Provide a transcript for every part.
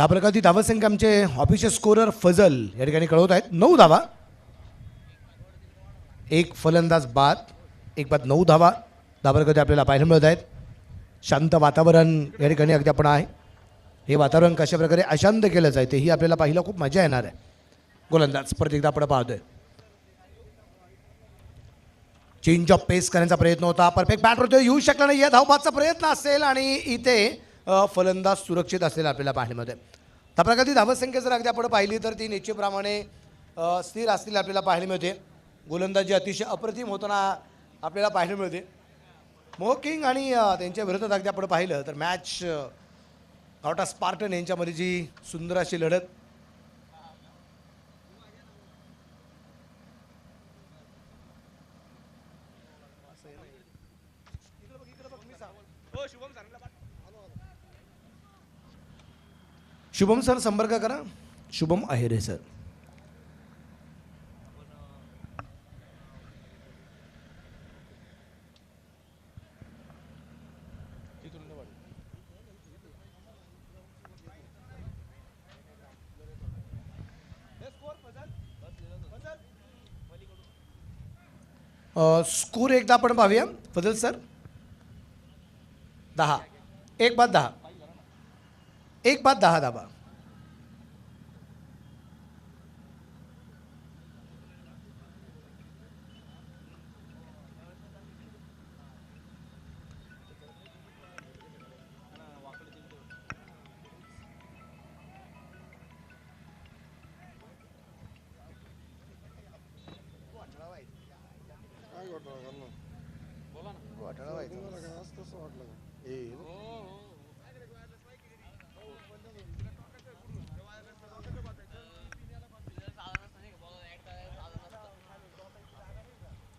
धाबरकाती धावसंख्या आमचे official scorer Fazal या ठिकाणी कळवत आहेत 9 धावा. एक फलंदाज बाद, एक बाद 9 धावा धाबरकाती आपल्याला पाहायला मिळत आहेत. शांत वातावरण या ठिकाणी अगदी आपण आहे. हे वातावरण कशा प्रकारे अशांत केलं जाय तेही आपल्याला पाहिलं खूप मजा येणार आहे. गोलंदाज परत एकदा आपण पाहतोय. चेंज ऑफ पेस करण्याचा प्रयत्न होता. परफेक्ट बॅट होतो, येऊ शकला नाही. या धावबादचा प्रयत्न असेल आणि इथे फलंदाज सुरक्षित असेल आपल्याला पाहण्यामध्ये. त्या प्रकारची धावसंख्या जर अगदी आपण पाहिली तर ती निश्चितप्रमाणे स्थिर असतील आपल्याला पाहायला मिळते. गोलंदाजी अतिशय अप्रतिम होताना आपल्याला पाहायला मिळते. मोकिंग आणि त्यांच्या विरोधात अगदी आपण पाहिलं तर मॅच गावठा स्पार्टन यांच्यामध्ये जी सुंदर अशी लढत शुभम सर संपर्क करा. शुभम आहेरे सर. स्कोर एकदा आपण पाहूया. फजल सर 10, 1 बाद 10, 1 बाद 10 धाबा.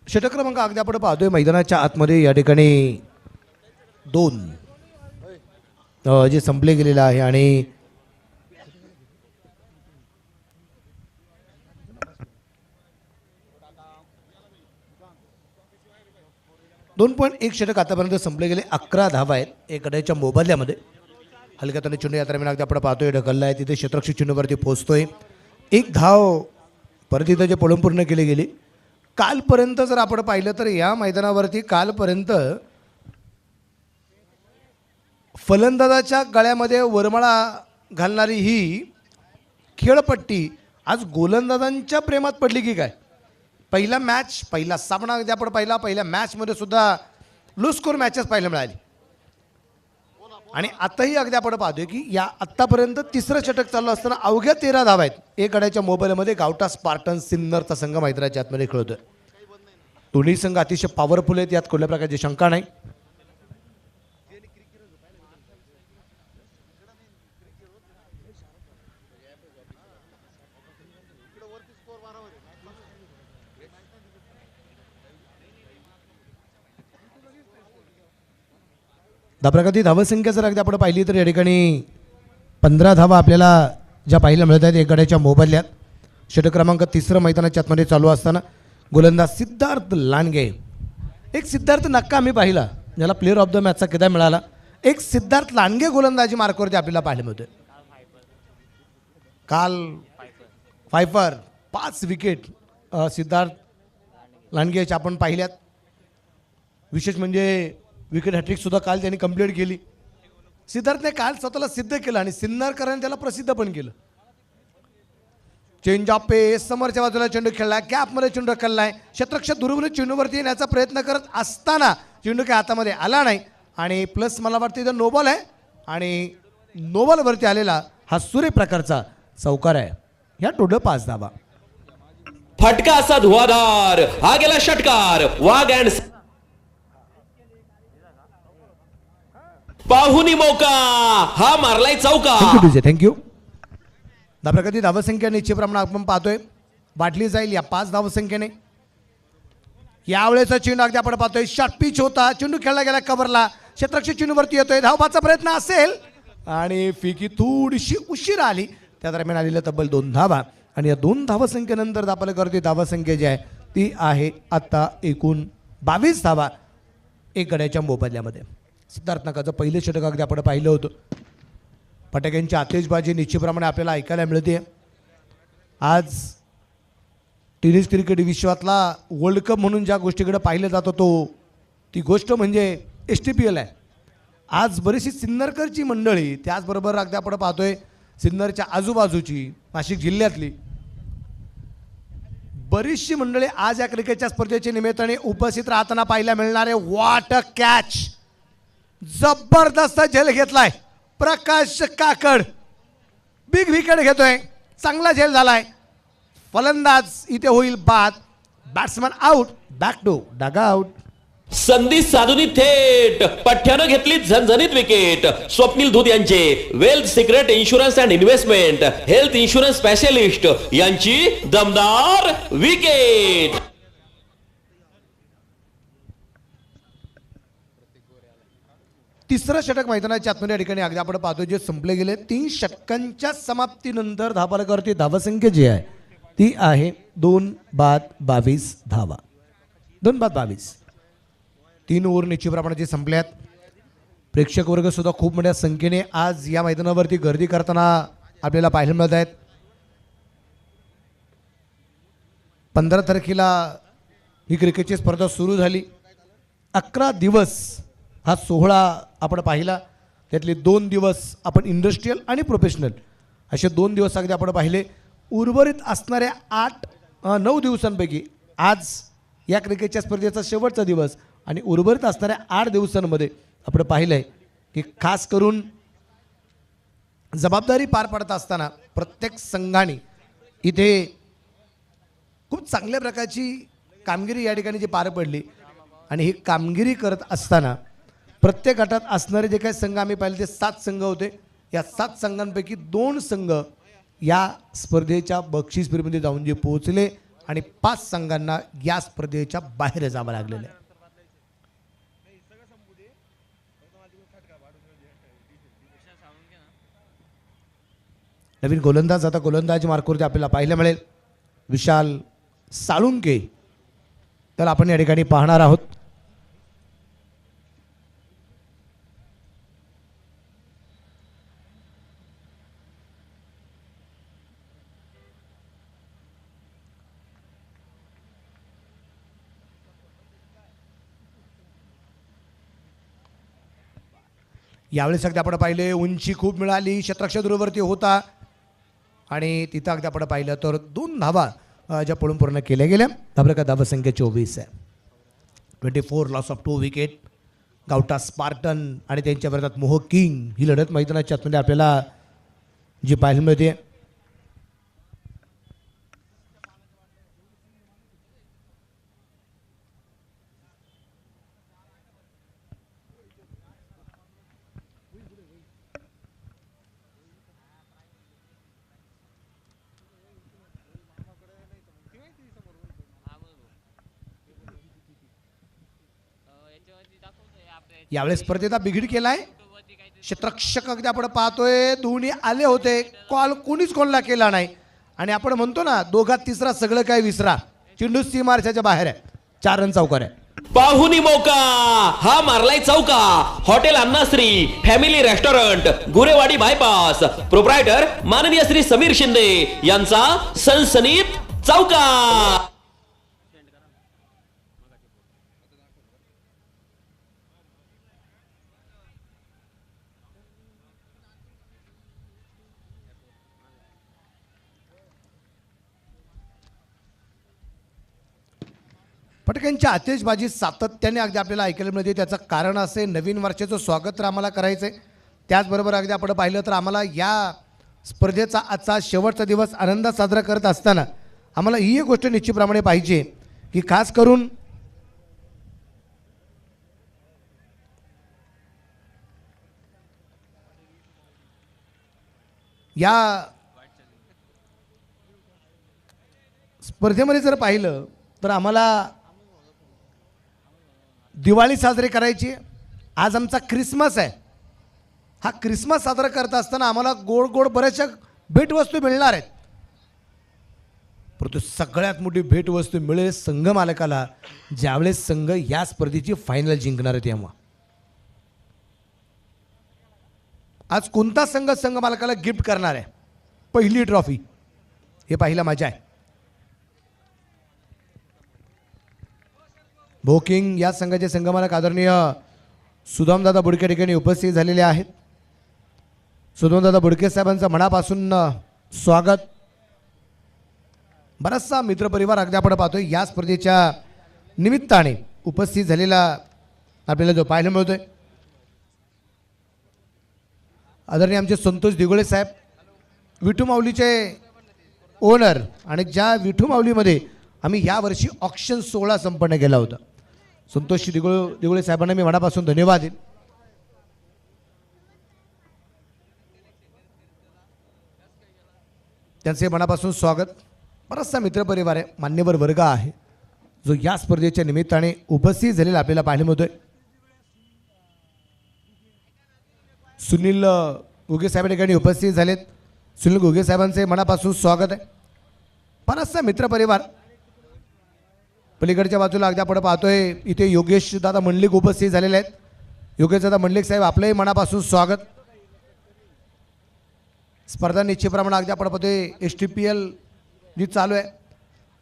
षटक क्रमांक अगदी आपण पाहतोय मैदानाच्या आतमध्ये या ठिकाणी 2 जे संपले गेलेलं आहे आणि .1 षटक आतापर्यंत संपले गेले. 11 धावा आहेत एक गड्याच्या मोबदल्यामध्ये. हलक्यात चेंडू या दरम्यान अगदी आपण पाहतोय ढकलला आहे तिथे क्षेत्ररक्षक चेंडूवरती पोहोचतोय. 1 धाव परत इथं जे पळून पूर्ण केले गेले. कालपर्यंत जर आपण पाहिलं तर या मैदानावरती कालपर्यंत फलंदाजाच्या गळ्यामध्ये वरमाळा घालणारी ही खेळपट्टी आज गोलंदाजांच्या प्रेमात पडली की काय. पहिला सामना अगदी आपण पाहिला. पहिल्या मॅचमध्ये सुद्धा लो स्कोर मॅचेस पाहायला मिळाली आणि आताही अगदी आपण पाहतोय की या आत्तापर्यंत तिसरं षटक चालू असताना अवघ्या 13 धावा आहेत एक गड्याच्या मोबाईलमध्ये. गावठा स्पार्टन सिन्नरचा संघ मैदानाच्या आतमध्ये खेळतोय. दोन्ही संघ अतिशय पॉवरफुल आहेत, यात कुठल्या प्रकारची शंका नाही. धाप्रगती धावसंख्या जर अगदी आपण पाहिली तर या ठिकाणी 15 धावा आपल्याला ज्या पाहायला मिळत आहेत एक गड्याच्या मोबदल्यात. षटक क्रमांक 3 मैदानाच्या आतमध्ये चालू असताना गोलंदाज सिद्धार्थ लांडगे. एक सिद्धार्थ नक्का आम्ही पाहिला ज्याला प्लेअर ऑफ द मॅचचा किताब मिळाला. एक सिद्धार्थ लांडगे गोलंदाजी मार्कवरती आपल्याला पाहायला मिळतोय. काल फायफर 5 विकेट सिद्धार्थ लांडगे याच्या आपण पाहिल्यात. विशेष म्हणजे विकेट हॅट्रिक सुद्धा काल त्यांनी कंप्लीट केली. सिद्धार्थने काल स्वतःला सिद्ध केलं आणि सिन्नरकरांनी त्याला प्रसिद्ध पण केलं. चेंज ऑफ पेस समोरच्या बाजूला चेंडू खेळलाय. कॅपमध्ये चेंडू खेळलाय. क्षेत्ररक्षक दुर्गुण चेंडूवरती येण्याचा प्रयत्न करत असताना चेंडू काय हातामध्ये आला नाही आणि प्लस मला वाटतं इथं नो बॉल आहे आणि नो बॉलवरती आलेला हा सूर्यप्रकारचा चौकार आहे. ह्या टोटल 5 धावा. फटका असा धुवाधार हा गेला षटकार. वाघ अँड पाहुनी मौका हा मारलाय चौका. थँक्यू. धाप्रगती धावसंख्या निश्चितप्रमाणे आपण पाहतोय वाढली जाईल या 5 धावसंख्येने. यावेळेचा चेंडू अगदी आपण पाहतोय शॉर्ट पिच होता. चेंडू खेळला गेला कव्हरला. क्षेत्ररक्षक चेंडूवरती येतोय. धावबाचा प्रयत्न असेल आणि फिकी थोडीशी उशीर आली. त्या दरम्यान आलेल्या तब्बल 2 धावा आणि या 2 धावसंख्येनंतर धापलेकरती धावसंख्या जी आहे ती आहे आता एकूण 22 धावा एक गड्याच्या मोबदल्यामध्ये. सिद्धार्थ नाकाचं पहिलं षटक अगदी आपण पाहिलं होतं. फटाक्यांची आतिषबाजी निश्चितप्रमाणे आपल्याला ऐकायला मिळते. आज टेनिस क्रिकेट विश्वातला वर्ल्ड कप म्हणून ज्या गोष्टीकडे पाहिलं जातं ती गोष्ट म्हणजे STPL आहे. आज बरीचशी सिन्नरकरची मंडळी, त्याचबरोबर अगदी आपण पाहतोय सिन्नरच्या आजूबाजूची नाशिक जिल्ह्यातली बरीचशी मंडळी आज या क्रिकेटच्या स्पर्धेच्या निमित्ताने उपस्थित राहताना पाहायला मिळणारे. व्हॉट अ कॅच, जबरदस्त झेल घेतलाय प्रकाश काकड, बिग विकेट घेतोय, चांगला झेल झालाय. फलंदाज इथे होईल बाद, batsman out, back to dugout. संधी साधूनी थेट पठ्ठ्यानं घेतली झणझणीत विकेट. स्वप्नील धूत यांचे wealth secret insurance and investment health insurance specialist यांची दमदार विकेट. तिसरं षटक मैदानाच्या आतमध्ये या ठिकाणी अगदी आपण पाहतो जे संपले गेले. 3 षटकांच्या समाप्तीनंतर धावफलकावरती धावसंख्या जी आहे ती आहे 2 बाद 22 धावा. 2 बाद 22. 3 ओव्हर निश्चितप्रमाणे संपल्यात. प्रेक्षक वर्ग सुद्धा खूप मोठ्या संख्येने आज या मैदानावरती गर्दी करताना आपल्याला पाहायला मिळत आहेत. 15 तारखेला ही क्रिकेटची स्पर्धा सुरू झाली. 11 दिवस हा सोहळा आपण पाहिला. त्यातले 2 दिवस आपण इंडस्ट्रीयल आणि प्रोफेशनल असे 2 दिवस अगदी आपण पाहिले. उर्वरित असणाऱ्या 9 दिवसांपैकी आज या क्रिकेटच्या स्पर्धेचा शेवटचा दिवस आणि उर्वरित असणाऱ्या 8 दिवसांमध्ये आपण पाहिलं आहे की खास करून जबाबदारी पार पाडत असताना प्रत्येक संघाने इथे खूप चांगल्या प्रकारची कामगिरी या ठिकाणी जी पार पडली. आणि ही कामगिरी करत असताना प्रत्येक गटात असणारे जे काही संघ आम्ही पाहिले ते 7 संघ होते. या 7 संघांपैकी 2 संघ या स्पर्धेच्या बक्षीस फेरीमध्ये जाऊन जे पोहोचले आणि 5 संघांना या स्पर्धेच्या बाहेर जावं लागलेलं आहे. नवीन गोलंदाज आता गोलंदाज मार्कवरती आपल्याला पाहायला मिळेल विशाल साळुंके. तर आपण या ठिकाणी पाहणार आहोत. यावेळेस अगदी आपण पाहिले उंची खूप मिळाली, शतरक्षक दूरवरती होता आणि तिथं अगदी आपण पाहिलं तर 2 धावा ज्या पळून पूर्ण केल्या गेल्या. धाबरका धावसंख्या 24 आहे. 24 लॉस ऑफ 2 विकेट. गावटा स्पार्टन आणि त्यांच्या विरोधात मोह किंग ही लढत मैदानाच्या आतमध्ये आपल्याला जी पाहायला मिळते. यावेळेस स्पर्धेचा बिघड केलाय. क्षेत्ररक्षक अगदी आपण पाहतोय दोन्ही आले होते, कॉल कोणीच कोणला केला नाही. आणि आपण म्हणतो ना दोघात तिसरा सगळं काय विसरा. चेंडू सी मार्चाच्या बाहेर आहे. 4 रन चौकार आहे. पाहुनी मौका हा मारलाय चौका. Hotel Annashree family restaurant Gurewadi bypass proprietor माननीय श्री समीर शिंदे यांचा सनसनीत चौका. फटक्यांच्या आतिषबाजी सातत्याने अगदी आपल्याला ऐकायला मिळते. त्याचं कारण असे नवीन वर्षाचं स्वागत तर आम्हाला करायचं आहे. त्याचबरोबर अगदी आपण पाहिलं तर आम्हाला या स्पर्धेचा आजचा शेवटचा दिवस आनंदात साजरा करत असताना आम्हाला ही एक गोष्ट निश्चितप्रमाणे पाहिजे की खास करून या स्पर्धेमध्ये जर पाहिलं तर आम्हाला दिवाळी साजरी करायची. आज आमचा ख्रिसमस आहे. हा ख्रिसमस साजरा करत असताना आम्हाला गोड गोड बऱ्याचशा भेटवस्तू मिळणार आहेत. परंतु सगळ्यात मोठी भेटवस्तू मिळेल संघ मालकाला ज्यावेळेस संघ या स्पर्धेची फायनल जिंकणार आहे तेव्हा. आज कोणता संघ संघ मालकाला गिफ्ट करणार आहे पहिली ट्रॉफी हे पाहिला मजा आहे. भोकिंग या संघाचे संघमालक आदरणीय सुदामदादा बुडके ठिकाणी उपस्थित झालेले आहेत. सुदामदादा बुडके साहेबांचं मनापासून स्वागत. बराचसा मित्रपरिवार अगदी आपण पाहतोय या स्पर्धेच्या निमित्ताने उपस्थित झालेला आपल्याला जो पाहायला मिळतोय. आदरणीय आमचे संतोष दिगोळे साहेब विठू माऊलीचे ओनर आणि ज्या विठू माऊलीमध्ये आम्ही यावर्षी ऑक्शन सोहळा संपन्न केला होता. संतोष दिगोळे साहेबांना मी मनापासून धन्यवाद देईन. त्यांचे मनापासून स्वागत. बराचसा मित्रपरिवार आहे मान्यवर वर्ग आहे जो या स्पर्धेच्या निमित्ताने उपस्थित झालेला आपल्याला पाहायला मिळतोय. सुनील घुगे साहेब ठिकाणी उपस्थित झालेत. सुनील घुगे साहेबांचे मनापासून स्वागत आहे. बराचसा मित्रपरिवार पलीकडच्या बाजूला अगदी आपण पाहतोय इथे योगेश दादा मंडलिक उपस्थित झालेले आहेत. योगेश दादा मंडलिक साहेब आपलंही मनापासून स्वागत. स्पर्धा निश्चितप्रमाणे अगदी आपण पाहतोय STPL जी चालू आहे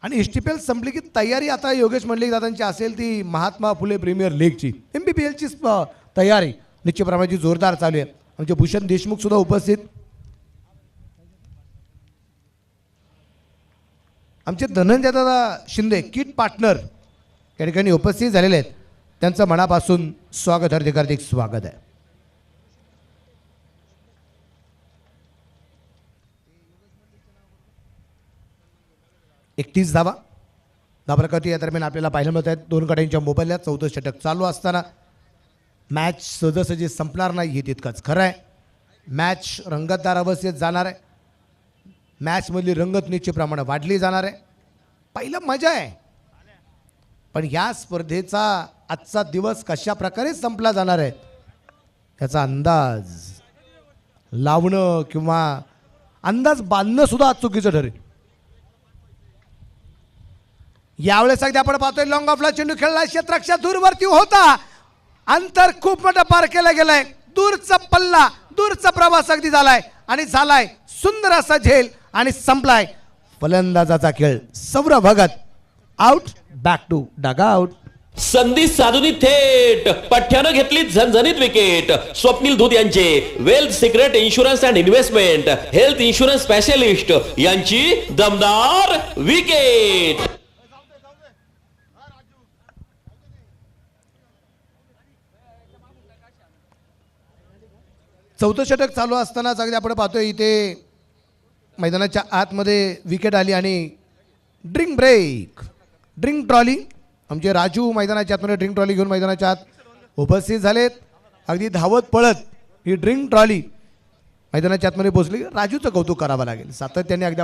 आणि STPL संपली की तयारी आता योगेश मंडलिक दादांची असेल ती महात्मा फुले प्रीमियर लीगची MPPLची तयारी निश्चितप्रमाणे जोरदार चालू आहे. आमचे भूषण देशमुख सुद्धा उपस्थित. आमचे धनंजय दादा शिंदे किट पार्टनर या ठिकाणी उपस्थित झालेले आहेत. त्यांचं मनापासून स्वागत हार्दिक स्वागत आहे. एकतीस धावा धाबरकती या दरम्यान आपल्याला पाहायला मिळत आहेत. दोन गड्यांच्या मोबाईलला 14 षटक चालू असताना मॅच सहजासहजी संपणार नाही हे तितकंच खरं आहे. मॅच रंगतदार अवस्थेत जाणार आहे. मॅचमधली रंगत निश्चितप्रमाणे वाढली जाणार आहे. पहिलं मजा आहे पण या स्पर्धेचा आजचा दिवस कशा प्रकारे संपला जाणार आहे याचा अंदाज लावणं किंवा अंदाज बांधणं सुद्धा आज चुकीचं ठरेल. यावेळेस अगदी आपण पाहतोय लॉंग ऑफला चेंडू खेळला क्षेत्ररक्षक दूरवरती होता. अंतर खूप मोठं पार केलं गेलंय. दूरचा पल्ला दूरचा प्रवास अगदी झालाय आणि झालाय सुंदर असा झेल आणि संपलाय फलंदाजाचा खेळ. Saurabh Bhagat out. Back to dugout. संधी साधूनी थेट पठ्ठ्यानं घेतली झणझणीत विकेट. स्वप्नील धूत यांचे wealth secret insurance and investment health insurance specialist यांची दमदार विकेट. चौथं षटक चालू असतानाच अगदी आपण पाहतोय इथे मैदानाच्या आतमध्ये विकेट आली आणि ड्रिंक ब्रेक ड्रिंक ट्रॉली आमचे राजू मैदानाच्या आतमध्ये ड्रिंक ट्रॉली घेऊन मैदानाच्या आत उपस्थित झालेत. अगदी धावत पळत ही ड्रिंक ट्रॉली मैदानाच्या आतमध्ये पोहोचली. राजूचं कौतुक करावं लागेल. सातत्याने अगदी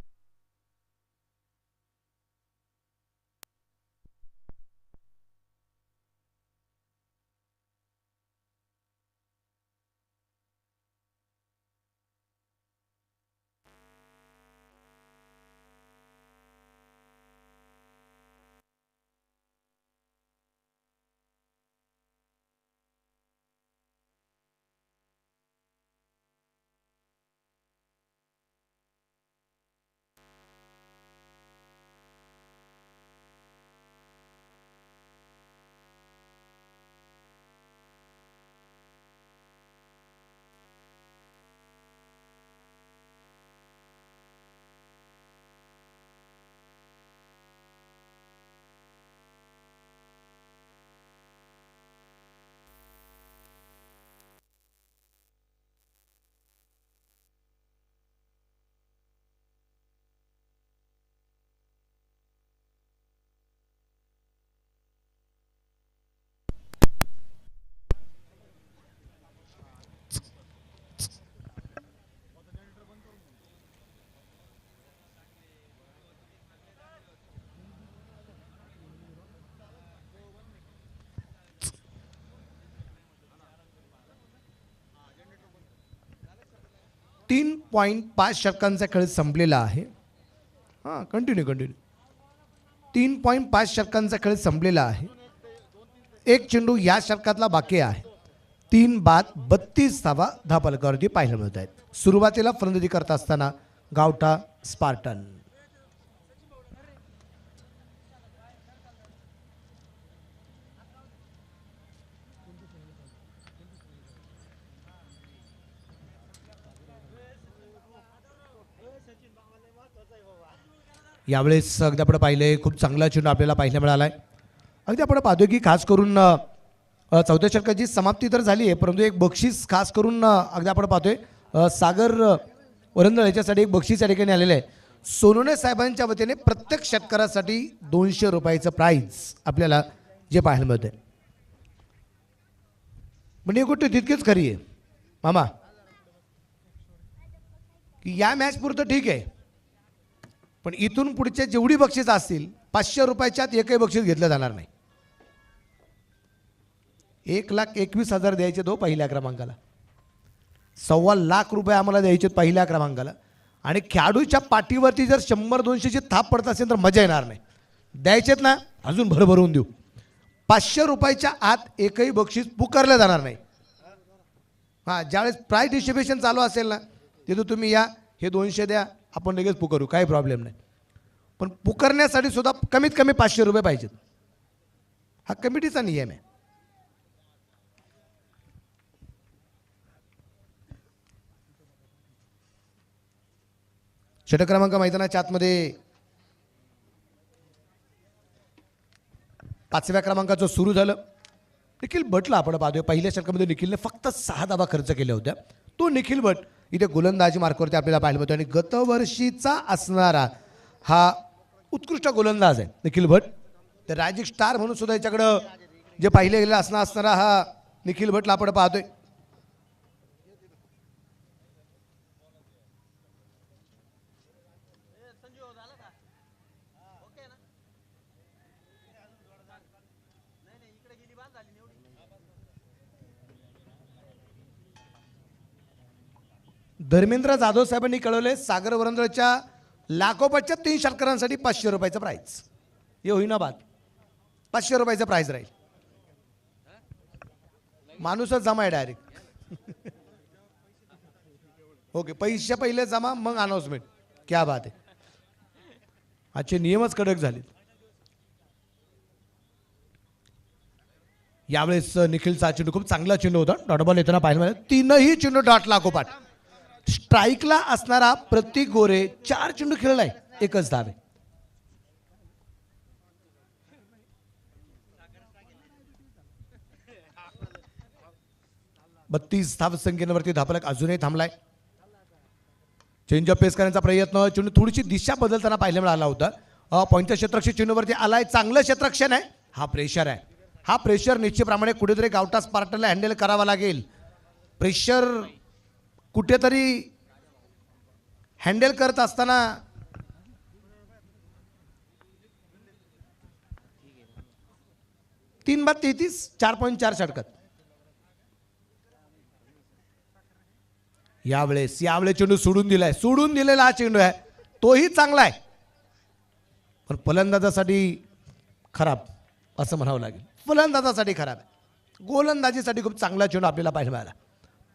तीन 3.5 षटकांचा खेळ संपलेला आहे. हां कंटिन्यू 3.5 षटकांचा खेळ संपलेला आहे. एक चेंडू या षटकातला बाकी आहे. 3 बाद 32 धावा धापलकावरती पाहायला मिळत आहेत. सुरुवातीला फलंदाजी करत असताना गावठा स्पार्टन. यावेळेस अगदी आपण पाहिलंय खूप चांगला चेंडू आपल्याला पाहायला मिळालाय. अगदी आपण पाहतोय की खास करून चौथ्या षटकाची समाप्ती तर झाली आहे, परंतु एक बक्षीस खास करून अगदी आपण पाहतोय सागर वरंदळ याच्यासाठी एक बक्षीस या ठिकाणी आलेलं आहे. सोनवणे साहेबांच्या वतीने प्रत्येक षटकारासाठी 200 रुपयाचं प्राईज आपल्याला जे पाहायला मिळतंय. म्हणजे ही गोष्ट तितकीच खरी आहे मामा की या मॅच पुरतं ठीक आहे, पण इथून पुढचे जेवढी बक्षीस असतील 500 रुपयाच्यात एकही बक्षीस घेतलं जाणार नाही. 1,21,000 द्यायचे तो पहिल्या क्रमांकाला, 1,25,00,000 रुपये आम्हाला द्यायचे पहिल्या क्रमांकाला. आणि खेळाडूच्या पाठीवरती जर 100-200ची थाप पडत असेल तर मजा येणार नाही. द्यायचेत ना, अजून भरभरून देऊ. 500 रुपयाच्या आत एकही बक्षीस पुकारलं जाणार नाही. हां, ज्यावेळेस प्राईज डिस्ट्रीब्युशन चालू असेल ना, तिथं तुम्ही या, हे 200 द्या, आपण लगेच पुकारू, काही प्रॉब्लेम नाही. पण पुकारण्यासाठी सुद्धा कमीत कमी 500 रुपये पाहिजेत. हा कमिटीचा नियम आहे. षटक क्रमांक मैदानाच्या आतमध्ये 5व्या क्रमांकाचं सुरू झालं. निखिल भटला आपण पाहतोय. पहिल्या षटकामध्ये निखिलने फक्त 6 धावा खर्च केल्या होत्या. तो निखिल भट इथे गोलंदाजी मार्कवरती आपल्याला पाहायला मिळतो आणि गतवर्षीचा असणारा हा उत्कृष्ट गोलंदाज आहे निखिल भट. तर रायजिंग स्टार म्हणून सुद्धा याच्याकडं जे पाहिले गेलेलं असणारा हा निखिल भटला आपण पाहतोय. धर्मेंद्र जाधव साहेबांनी कळवले सागर वरंदळच्या लाखोपतच्या 3 षटकारांसाठी 500 रुपयाचं प्राईज. हे होईना बात, 500 रुपयाचं प्राईज राहील. माणूसच जमा आहे डायरेक्ट. ओके, पैसे पहिले जमा मग अनाउन्समेंट. क्या बात आहे, आजचे नियमच कडक झाले. यावेळेस निखिलचा चेंडू खूप चांगला चेंडू होता. डॉट बॉल येताना पाहायला मिळाला. 3ही चेंडू डॉट लागोपाठ. स्ट्राईकला असणारा प्रतीक गोरे 4 चेंडू खेळलाय, 1च धाव आहे. बत्तीस धाव संख्येवरती धापलक अजूनही थांबलाय. चेंज ऑफ पेस करण्याचा प्रयत्न. चेंडू थोडीशी दिशा बदलताना पाहायला मिळाला होता. पॉईंटच्या क्षेत्ररक्षक चेंडूवरती आलाय. चांगलं क्षेत्ररक्षण आहे. हा प्रेशर आहे. हा प्रेशर निश्चितप्रमाणे कुठेतरी गावठा स्पार्टनला हँडल करावा लागेल. प्रेशर कुठेतरी हँडल करत असताना तीन बाद 33, 4.4 षटकात. यावेळेस चेंडू सोडून दिलेला हा चेंडू आहे. तोही चांगला आहे, पण फलंदाजासाठी खराब असं म्हणावं लागेल. फलंदाजासाठी खराब आहे. गोलंदाजीसाठी खूप चांगला चेंडू आपल्याला पाहायला मिळाला.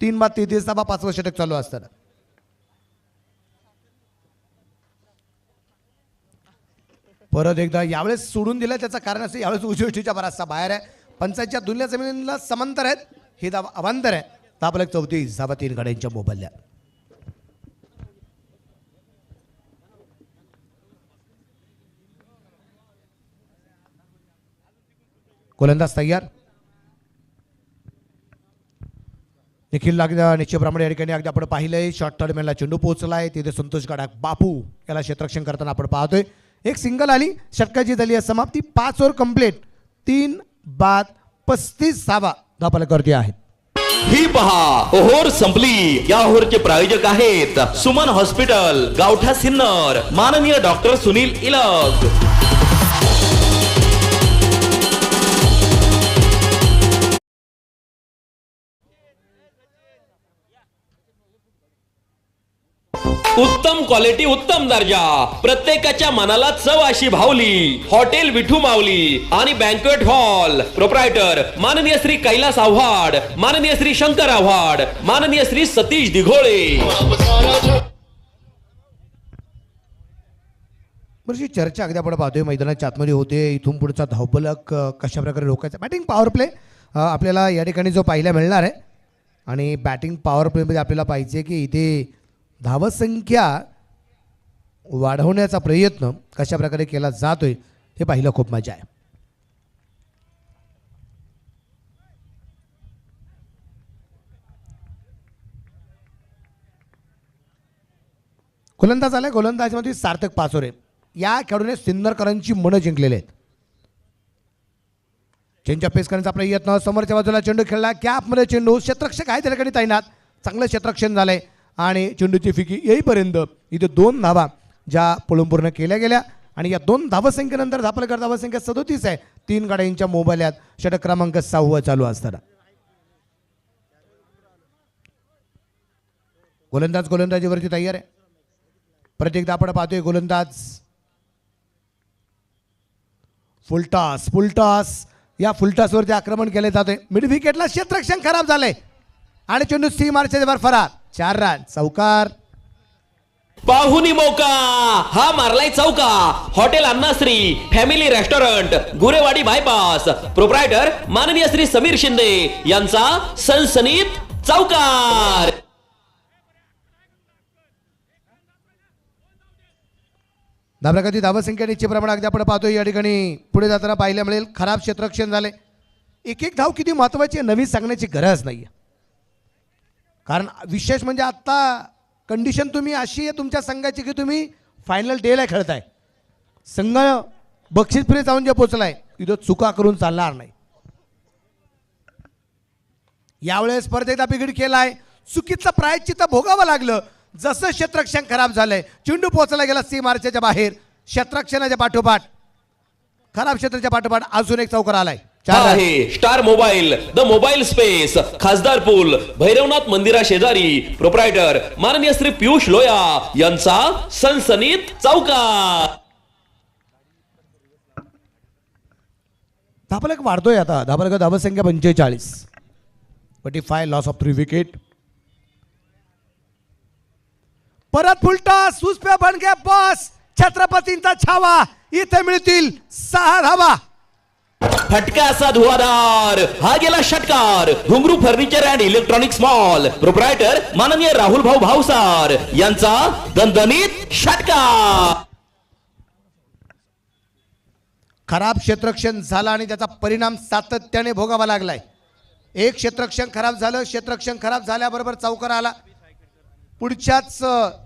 3 बाद 33 धावा, 5वं षटक चालू असताना. परत एकदा यावेळेस सोडून दिलं. त्याचं कारण असं, यावेळेस उजवीष्टीच्या बराचसा बाहेर आहे. पंचायतच्या दुनिया जमिनीला समांतर आहेत. हे धावा अवांतर आहे. धापलक 34 धावा 3 गड्यांच्या मोबाईलला. गोलंदाज तयार. निखिल लागला निश्चितप्रमाणे या ठिकाणी अगदी आपण पाहिलंय. शॉर्ट टर्मिनला चेंडू पोहोचलाय. तिथे संतोष गडाख बापू याला क्षेत्ररक्षण करताना आपण पाहतोय. एक सिंगल आली. षटकाची झाली आहे समाप्ती. 5 ओव्हर कंप्लीट. 3 बाद 35 धावा धापलकावरती आहेत. ही पहा ओव्हर संपली. या ओव्हरचे प्रायोजक आहेत सुमन हॉस्पिटल, गावठा सिन्नर, माननीय डॉक्टर सुनील इलग. उत्तम क्वालिटी उत्तम दर्जा प्रत्येकाच्या मनाला चव अशी भावली हॉटेल विठू माऊली आणि बँक्वेट हॉल प्रोप्रायटर माननीय श्री कैलास आव्हाड माननीय श्री शंकर आव्हाड माननीय श्री सतीश दिघोळे. बरशी चर्चा अगदी आपण पाहतोय मैदानाच्या आतमध्ये होते. इथून पुढचा धावपलक कशा प्रकारे रोखायचा. बॅटिंग पॉवर प्ले आपल्याला या ठिकाणी जो पाहायला मिळणार आहे आणि बॅटिंग पॉवर प्लेमध्ये आपल्याला पाहिजे की इथे धावसंख्या वाढवण्याचा प्रयत्न कशा प्रकारे केला जातोय हे पाहिलं खूप मजा आहे. गोलंदाज आलाय. गोलंदाजमध्ये सार्थक पाचोरे या खेळाडूने सिन्नरकरांची मनं जिंकलेले आहेत. चेंज पेस करण्याचा प्रयत्न समोरच्या बाजूला चेंडू खेळला कॅपमध्ये चेंडू क्षेत्ररक्षक आहे त्या ठिकाणी तैनात चांगलं क्षेत्ररक्षण झालंय आणि चेंडूची फिकी येईपर्यंत इथे 2 धावा ज्या पळून पूर्ण केल्या गेल्या आणि या 2 धावसंख्येनंतर धापलकर धावसंख्या 37 आहे. 3 गाड्यांच्या मोबाईलात षटक क्रमांक 6 चालू असताना गोलंदाज गोलंदाजीवरती तयार आहे. प्रत्येकदा आपण पाहतोय गोलंदाज फुलटॉस या फुलटॉसवरती आक्रमण केले जाते. मिड विकेटला क्षेत्ररक्षण खराब झाले आणि चेंडू सी मार्चच्या वर फरार 4 रन चौकार. पाहुनी मौका हा मारलाय चौका. Hotel Annashree family restaurant Gurewadi bypass proprietor माननीय श्री समीर शिंदे यांचा सनसनीत चौकार. धावप्रगती धावसंख्या निश्चित प्रमाणात अगदी आपण पाहतोय या ठिकाणी पुढे जाताना पाहायला मिळेल. खराब क्षेत्ररक्षण झाले. एक धाव किती महत्वाची आहे नवीन सांगण्याची गरज नाही कारण विशेष म्हणजे आत्ता कंडिशन तुम्ही अशी आहे तुमच्या संघाची की तुम्ही फायनल डेला खेळताय. संघ बक्षीसपुरे जाऊन जे पोचलाय तिथं चुका करून चालणार नाही. यावेळेस परत एकदा बिघड केलाय. चुकीचं प्रायश्चित्त भोगावं लागलं. जसं क्षेत्ररक्षण खराब झालंय चेंडू पोहोचला गेला सी मार्चच्या बाहेर. क्षेत्ररक्षणाच्या पाठोपाठ खराब क्षेत्राच्या पाठोपाठ अजून एक चौकार आलाय. आहे star mobile the mobile space खासदार पूल भैरवनाथ मंदिरा शेजारी प्रोप्रायटर माननीय श्री पियुष लोया यांचा सनसनीत चौकार. धापलक वाढतोय आता. धापलक धावसंख्या 45 45 लॉस ऑफ 3 विकेट. परत फुलटॉस सुस्पे बनगे बॉस छत्रपतींचा छावा इथे मिळतील 6 धावा. फटका असा धुवाधार हा गेला षटकार. घुंगरू furniture and electronics mall proprietor माननीय राहुल भाऊ भावसार यांचा दणदणीत षटकार. खराब क्षेत्ररक्षण झाला आणि त्याचा परिणाम सातत्याने भोगावा लागलाय. एक क्षेत्ररक्षण खराब झालं. क्षेत्ररक्षण खराब झाल्याबरोबर चौकार आला. पुढच्याच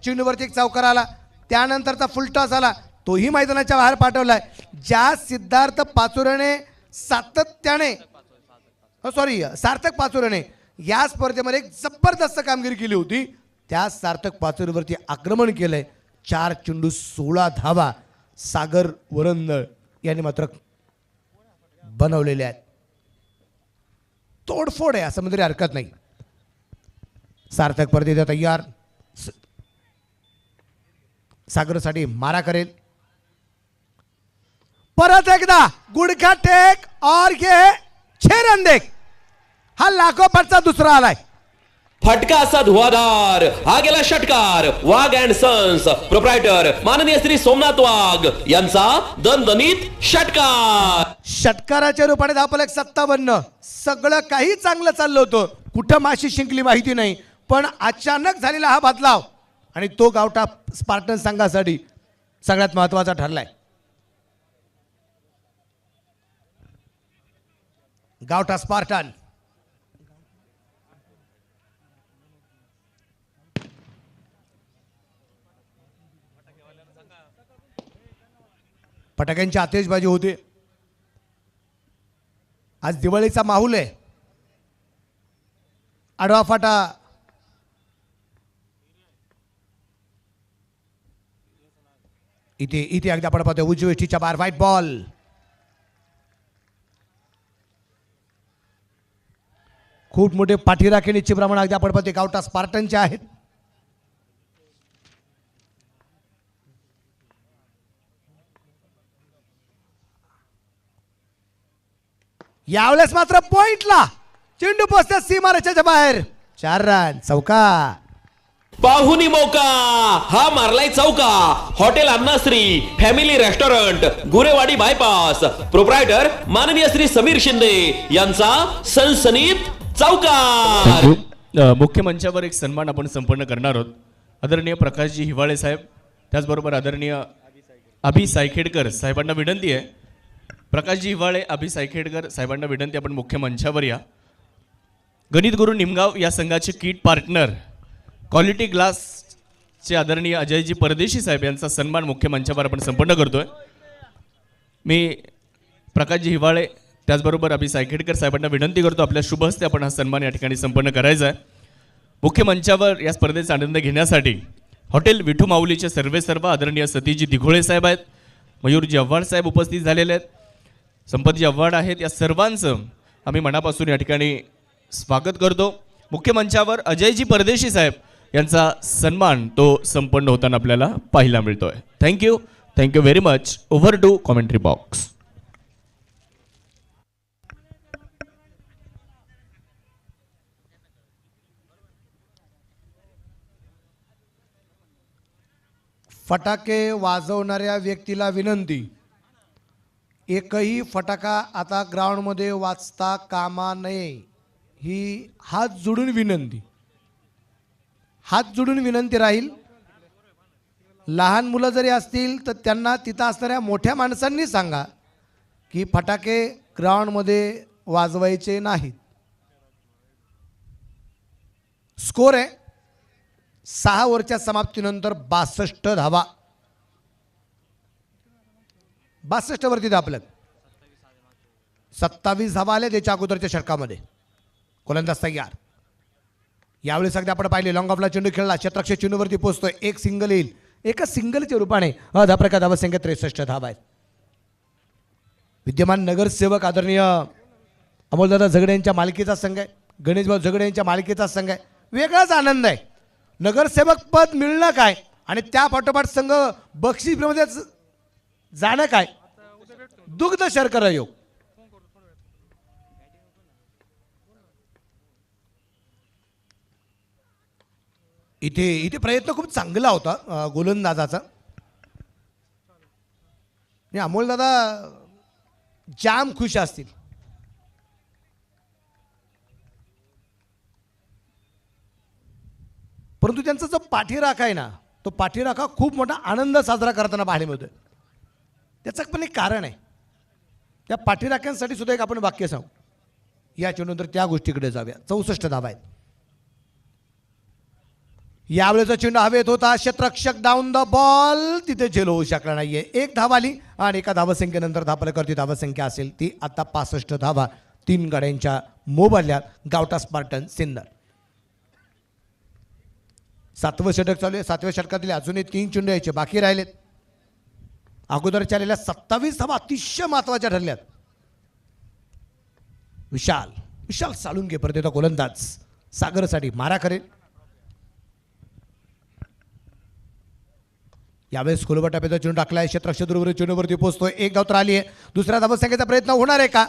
चेंडूवरती एक चौकार आला. त्यानंतरचा फुलटॉस आला तोही मैदानाच्या बाहेर पाठवलाय. ज्या सिद्धार्थ पाचोरेने सातत्याने सार्थक पाचोरेने या स्पर्धेमध्ये एक जबरदस्त कामगिरी केली होती त्या सार्थक पाचोरेवरती आक्रमण केलंय. 4 चेंडू 16 धावा सागर वरंदळ यांनी मात्र बनवलेले आहेत. तोडफोड आहे असं म्हणजे हरकत नाही. सार्थक परत येते तयार. सागरसाठी मारा करेल. परत एकदा गुडघा टेक और ये 6 रन देख. हा लागोपाठचा दुसरा आलाय. फटका असा धुवाधार हा गेला षटकार. वाघ अँड सन्स प्रोप्रायटर माननीय श्री सोमनाथ वाघ यांचा दणदणीत षटकार. षटकाराच्या रूपाने धापलक 57. सगळं काही चांगलं चाललं होतं. कुठं माशी शिंकली माहिती नाही पण अचानक झालेला हा बदलाव आणि तो गावठा स्पार्टन संघासाठी सगळ्यात महत्वाचा ठरलाय. गावठा स्पार्टन फटाक्यांची आतिषबाजी होते. आज दिवाळीचा माहोल आहे. आडवा फाटा इथे अगदी आपण पाहतोय उजवी वेष्टीच्या बाहेर व्हाईट बॉल. खूप मोठे पाठीराखे निश्चित प्रमाणात अगदी आपण पाहतोय गावठा स्पार्टनचे आहेत. यावेळेस मात्र पॉइंटला चेंडू पोचतात सीमारेषेच्या बाहेर. 4 रन चौका. पाहुनी मौका हा मारलाय चौका. Hotel Annashree family restaurant Gurewadi bypass proprietor माननीय श्री समीर शिंदे यांचा सनसनीत चौकार. मुख्य मंचावर एक सन्मान आपण संपन्न करणार आहोत. आदरणीय प्रकाशजी हिवाळे साहेब, त्याचबरोबर आदरणीय अभि सायखेडकर साहेबांना विनंती आहे. प्रकाशजी हिवाळे, अभि सायखेडकर साहेबांना विनंती, आपण मुख्य मंचावर या. गणित गुरु निमगाव या संघाचे किट पार्टनर क्वालिटी ग्लासचे आदरणीय अजयजी परदेशी साहेब यांचा सन्मान मुख्य मंचावर आपण संपन्न करतोय. मी प्रकाशजी हिवाळे त्याचबरोबर अभि सायखेडकर साहेबांना विनंती करतो, आपल्या शुभ हस्ते आपण हा सन्मान या ठिकाणी संपन्न करायचा आहे. मुख्य मंचावर या स्पर्धेचा आनंद घेण्यासाठी हॉटेल विठू माऊलीचे सर्वेसर्वा आदरणीय सतीजी दिघोळे साहेब आहेत, मयूरजी आव्हाड साहेब उपस्थित झालेले आहेत, संपतजी आव्हाड आहेत. या सर्वांचं आम्ही मनापासून या ठिकाणी स्वागत करतो. मुख्य मंचावर अजयजी परदेशी साहेब यांचा सन्मान तो संपन्न होताना आपल्याला पाहायला मिळतोय. Thank you very much. Over to commentary box. फटाके वाजवणाऱ्या व्यक्तीला विनंती, एकही फटाका आता ग्राउंडमध्ये वाजता कामा नये ही हात जोडून विनंती. हात जोडून विनंती राहील. लहान मुलं जरी असतील तर त्यांना तिथं असणाऱ्या मोठ्या माणसांनी सांगा की फटाके ग्राउंडमध्ये वाजवायचे नाहीत. स्कोर आहे 6 ओव्हरच्या समाप्तीनंतर 62 धावा. 62 वरती दाबलं. 27 धावा आले त्याच्या अगोदरच्या षटकामध्ये. गोलंदाज तयार. यावेळी अगदी आपण पाहिले लॉंग ऑफला चेंडू खेळला, क्षेत्ररक्षक चेंडूवरती पोहोचतोय. एक सिंगल येईल. एका सिंगलच्या रूपाने धाप्रका धावसंख्या 63 धावा आहेत. विद्यमान नगरसेवक आदरणीय अमोलदादा झगडे यांच्या मालकीचा संघ आहे. गणेशभाऊ झगडे यांच्या मालकीचा संघ आहे. वेगळाच आनंद आहे. नगरसेवक पद मिळणं काय आणि त्या पाठोपाठ संघ बक्षीसमध्ये जाणं काय. दुग्ध शर्करा योग. इथे प्रयत्न खूप चांगला होता गोलंदाजाचा. अमोलदादा जाम खुश असतील. परंतु त्यांचा जो पाठीराखा आहे ना, तो पाठीराखा खूप मोठा आनंद साजरा करताना पाहायला मिळतोय. त्याचं पण एक कारण आहे. त्या पाठीराख्यांसाठी सुद्धा एक आपण वाक्य सांगू. याच्यानंतर त्या गोष्टीकडे जाऊया. 64 धावा आहेत. यावेळेचा चेंडू हवेत होता. क्षेत्ररक्षक डाऊन द बॉल, तिथे झेल होऊ शकला नाहीये. 1 धाव आली आणि एका धावसंख्येनंतर धापल्याकरती धावसंख्या असेल ती आता 65 धावा 3 गाड्यांच्या मोबदल्यात गावटा स्पार्टन सिन्नर. 7वं षटक चालू आहे. 7व्या षटकातील अजूनही 3 चेंडू यायचे बाकी राहिलेत. अगोदरच्या आलेल्या 27 धावा अतिशय महत्वाच्या ठरल्यात. विशाल साळुंके परत येतो गोलंदाज. सागरसाठी मारा करेल. यावेळेस खोलबटापेचा चेंडू टाकलाय. क्षेत्ररक्षक बरोबर चेंडूवरती पोहोचतोय. 1 धाव तर आली आहे. दुसऱ्या धावसंख्येचा प्रयत्न होणार आहे का.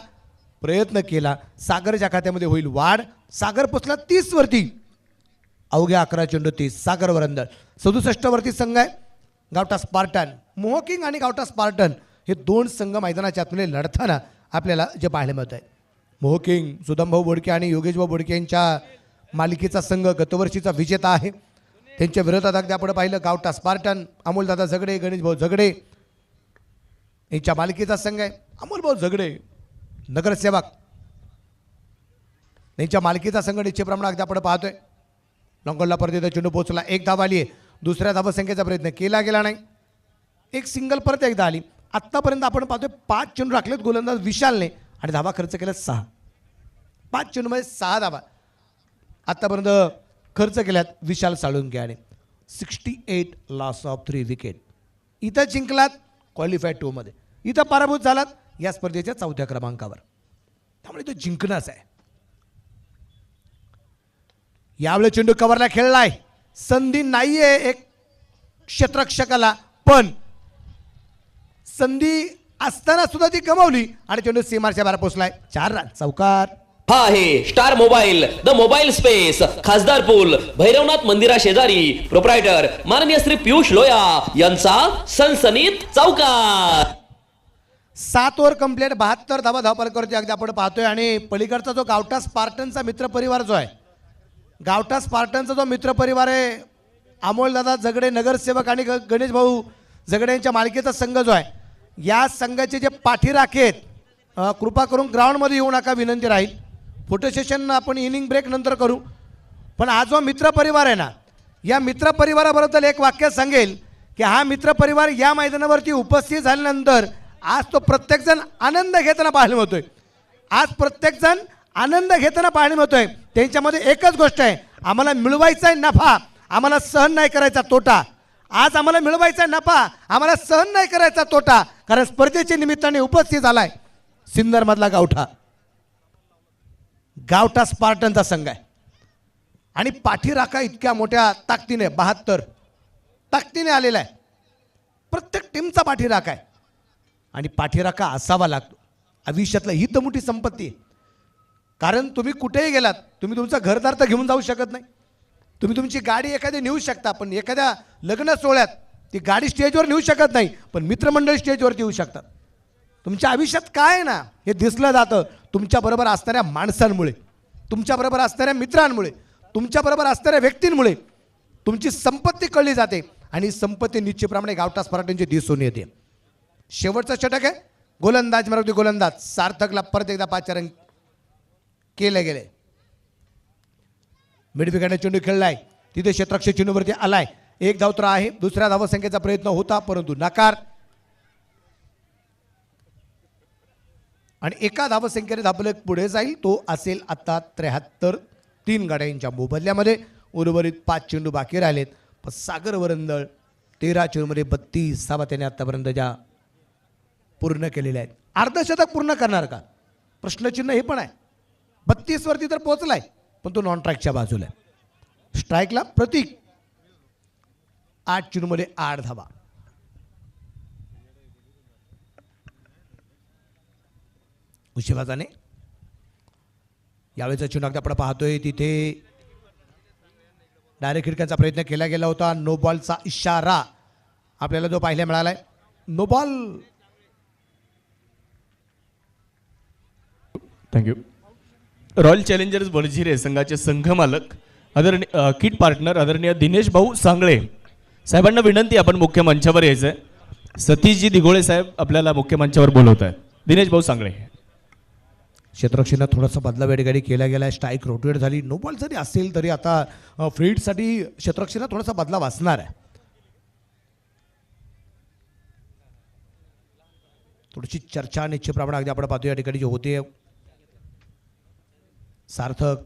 प्रयत्न केला. सागरच्या खात्यामध्ये होईल वाढ. सागर पोचला 30 वरती. अवघ्या 11 चेंडू 30. सागर वरंदळ 67 वरती संघ आहे. गावटा स्पार्टन, मोहकिंग आणि गावटा स्पार्टन हे 2 संघ मैदानाच्या आतमध्ये लढताना आपल्याला जे पाहायला मिळत आहे. मोहकिंग सुदामभाऊ बोडके आणि योगेशभाऊ बोडके यांच्या मालिकेचा संघ गतवर्षीचा विजेता आहे. त्यांच्या विरोधात अगदी आपण पाहिलं गावटा स्पार्टन, अमोलदादा झगडे, गणेशभाऊ झगडे यांच्या मालिकेचा संघ आहे. अमोलभाऊ झगडे नगरसेवक यांच्या मालिकेचा संघ निश्चितप्रमाणे अगदी आपण पाहतोय. लॉंगॉलला परत चेंडू पोहोचला. 1 धाव आली आहे. दुसऱ्या धावसंख्येचा प्रयत्न केला गेला नाही. एक सिंगल परत एकदा आली. आत्तापर्यंत आपण पाहतोय 5 चेंडू राखलेत गोलंदाज विशालने आणि धावा खर्च केल्या 6. 5 चेंडूमध्ये 6 धावा आत्तापर्यंत खर्च केल्यात विशाल साळुंके आणि 68 लॉस ऑफ 3 विकेट. इथं जिंकलात क्वालिफाईड 2 मध्ये. इथं पराभूत झालात या स्पर्धेच्या 4थ्या क्रमांकावर. त्यामुळे तो जिंकणंच आहे. यावेळी चेंडू कव्हरला खेळलाय. संधी नाहीये एक क्षेत्ररक्षकाला, पण संधी असताना सुद्धा ती गमावली आणि चेंडू सीमारच्या बाहेर पोहोचलाय. 4 रन, चौकार. हा आहे star mobile, the mobile space, खासदार पूल, भैरवनाथ मंदिरा शेजारी. प्रोप्रायटर माननीय श्री पियुष लोया यांचा सनसनीत चौकार. 7 ओव्हर कंप्लीट, 72 धावा धावफलकावरती अगदी आपण पाहतोय. आणि पलीकडचा जो गावठा स्पार्टनचा मित्र परिवार जो आहे, गावठा स्पार्टनचा जो मित्र परिवार आहे, अमोलदादा जगडे नगरसेवक आणि गणेश भाऊ जगडे यांच्या मालकीचा संघ जो आहे, या संघाचे जे पाठीराखे आहेत, कृपा करून ग्राउंडमध्ये येऊ नका, विनंती राहील. फोटो सेशन आपण इनिंग ब्रेक नंतर करू. पण हा जो मित्र परिवार आहे ना, या मित्र परिवाराबद्दल एक वाक्य सांगेल की हा मित्र परिवार या मैदानावरती उपस्थित झाल्यानंतर आज तो प्रत्येकजण आनंद घेताना पाहायला मिळतोय. आज प्रत्येकजण आनंद घेताना पाहायला मिळतोय. त्यांच्यामध्ये एकच गोष्ट आहे, आम्हाला मिळवायचा आहे नफा, आम्हाला सहन नाही करायचा तोटा. आज आम्हाला मिळवायचा आहे नफा, आम्हाला सहन नाही करायचा तोटा. कारण स्पर्धेच्या निमित्ताने उपस्थित झालाय सिन्नरमधला गावठा स्पार्टनचा संघ आहे. आणि पाठीराखा इतक्या मोठ्या ताकदीने 72 ताकदीने आलेला आहे. प्रत्येक टीमचा पाठीराखा आहे आणि पाठीराखा असावा लागतो. आयुष्यातला ही तर मोठी संपत्ती आहे. कारण तुम्ही कुठेही गेलात, तुम्ही तुमचं घरदार तर घेऊन जाऊ शकत नाही, तुम्ही तुमची गाडी एखादी नेऊ शकता, पण एखाद्या लग्न सोहळ्यात ती गाडी स्टेजवर नेऊ शकत नाही, पण मित्रमंडळी स्टेजवरती येऊ शकतात. तुमच्या आयुष्यात काय आहे ना, हे दिसलं जातं तुमच्याबरोबर असणाऱ्या माणसांमुळे, तुमच्याबरोबर असणाऱ्या मित्रांमुळे, तुमच्याबरोबर असणाऱ्या व्यक्तींमुळे. तुमची संपत्ती कळली जाते आणि संपत्ती निश्चितप्रमाणे गावठा स्पार्टनची दिसून येते. शेवटचा षटक आहे, गोलंदाज मराठी गोलंदाज सार्थकला परत एकदा 5 रन केले गेले. मिडविकेटने चेंडू खेळलाय, तिथे क्षेत्ररक्षक चेंडूवरती आलाय. 1 धाव तर आहे, दुसऱ्या धावसंख्येचा प्रयत्न होता परंतु नकार. आणि एका धावसंख्येने धावफलक पुढे जाईल, तो असेल आता 73. 3 गाड्यांच्या मोबदल्यामध्ये उर्वरित 5 चेंडू बाकी राहिलेत. पण सागर वरंदळ 13 चेंडूमध्ये 32 धावा त्याने आतापर्यंत ज्या पूर्ण केलेल्या आहेत. अर्धशतक पूर्ण करणार का, प्रश्नचिन्ह हे पण आहे. 32 वरती तर पोहोचलाय, पण तो नॉन स्ट्राईकच्या बाजूला आहे. स्ट्राईकला प्रतीक 8 चेंडूमध्ये 8 धावा. उशिवाजाने यावेळेचा चेंडू अगदी आपण पाहतोय, तिथे डायरेक्ट खिडक्याचा प्रयत्न केला गेला होता. नो बॉलचा इशारा आपल्याला जो पाहायला मिळालाय. No ball. Thank you. Royal challengers Badjhire संघाचे संघमालक आदरणीय किट पार्टनर आदरणीय दिनेश भाऊ सांगळे साहेबांना विनंती, आपण मुख्य मंचावर यायचं आहे. सतीशजी दिघोळे साहेब आपल्याला मुख्य मंचावर बोलवत आहेत. दिनेश भाऊ सांगळे. क्षेत्ररक्षणाला थोडासा बदलाव या ठिकाणी केला गेला. स्ट्राईक रोटेट झाली. नो बॉल जरी असेल तरी आता फ्रीडसाठी क्षेत्ररक्षणाला थोडासा बदलाव असणार आहे. थोडीशी चर्चा निश्चितप्रमाणे अगदी आपण पाहतो या ठिकाणी जे होते. सार्थक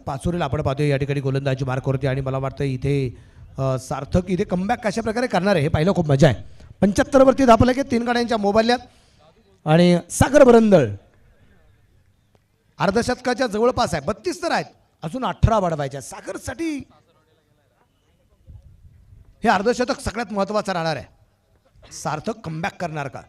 पाचोरेला आपण पाहतोय या ठिकाणी गोलंदाजी मार्कवरती. आणि मला वाटतं इथे सार्थक इथे कमबॅक कशा प्रकारे करणार आहे हे पाहिलं खूप मजा आहे. 75 वरती धापलं की 3 गाड्यांच्या मोबाईल्यात. आणि सागर बरंदळ अर्धशतकाच्या जवळपास आहे. 32 तर आहेत, अजून 18 वाढवायच्या. सागरसाठी हे अर्धशतक सगळ्यात महत्त्वाचं राहणार आहे. सार्थक कमबॅक करणार का.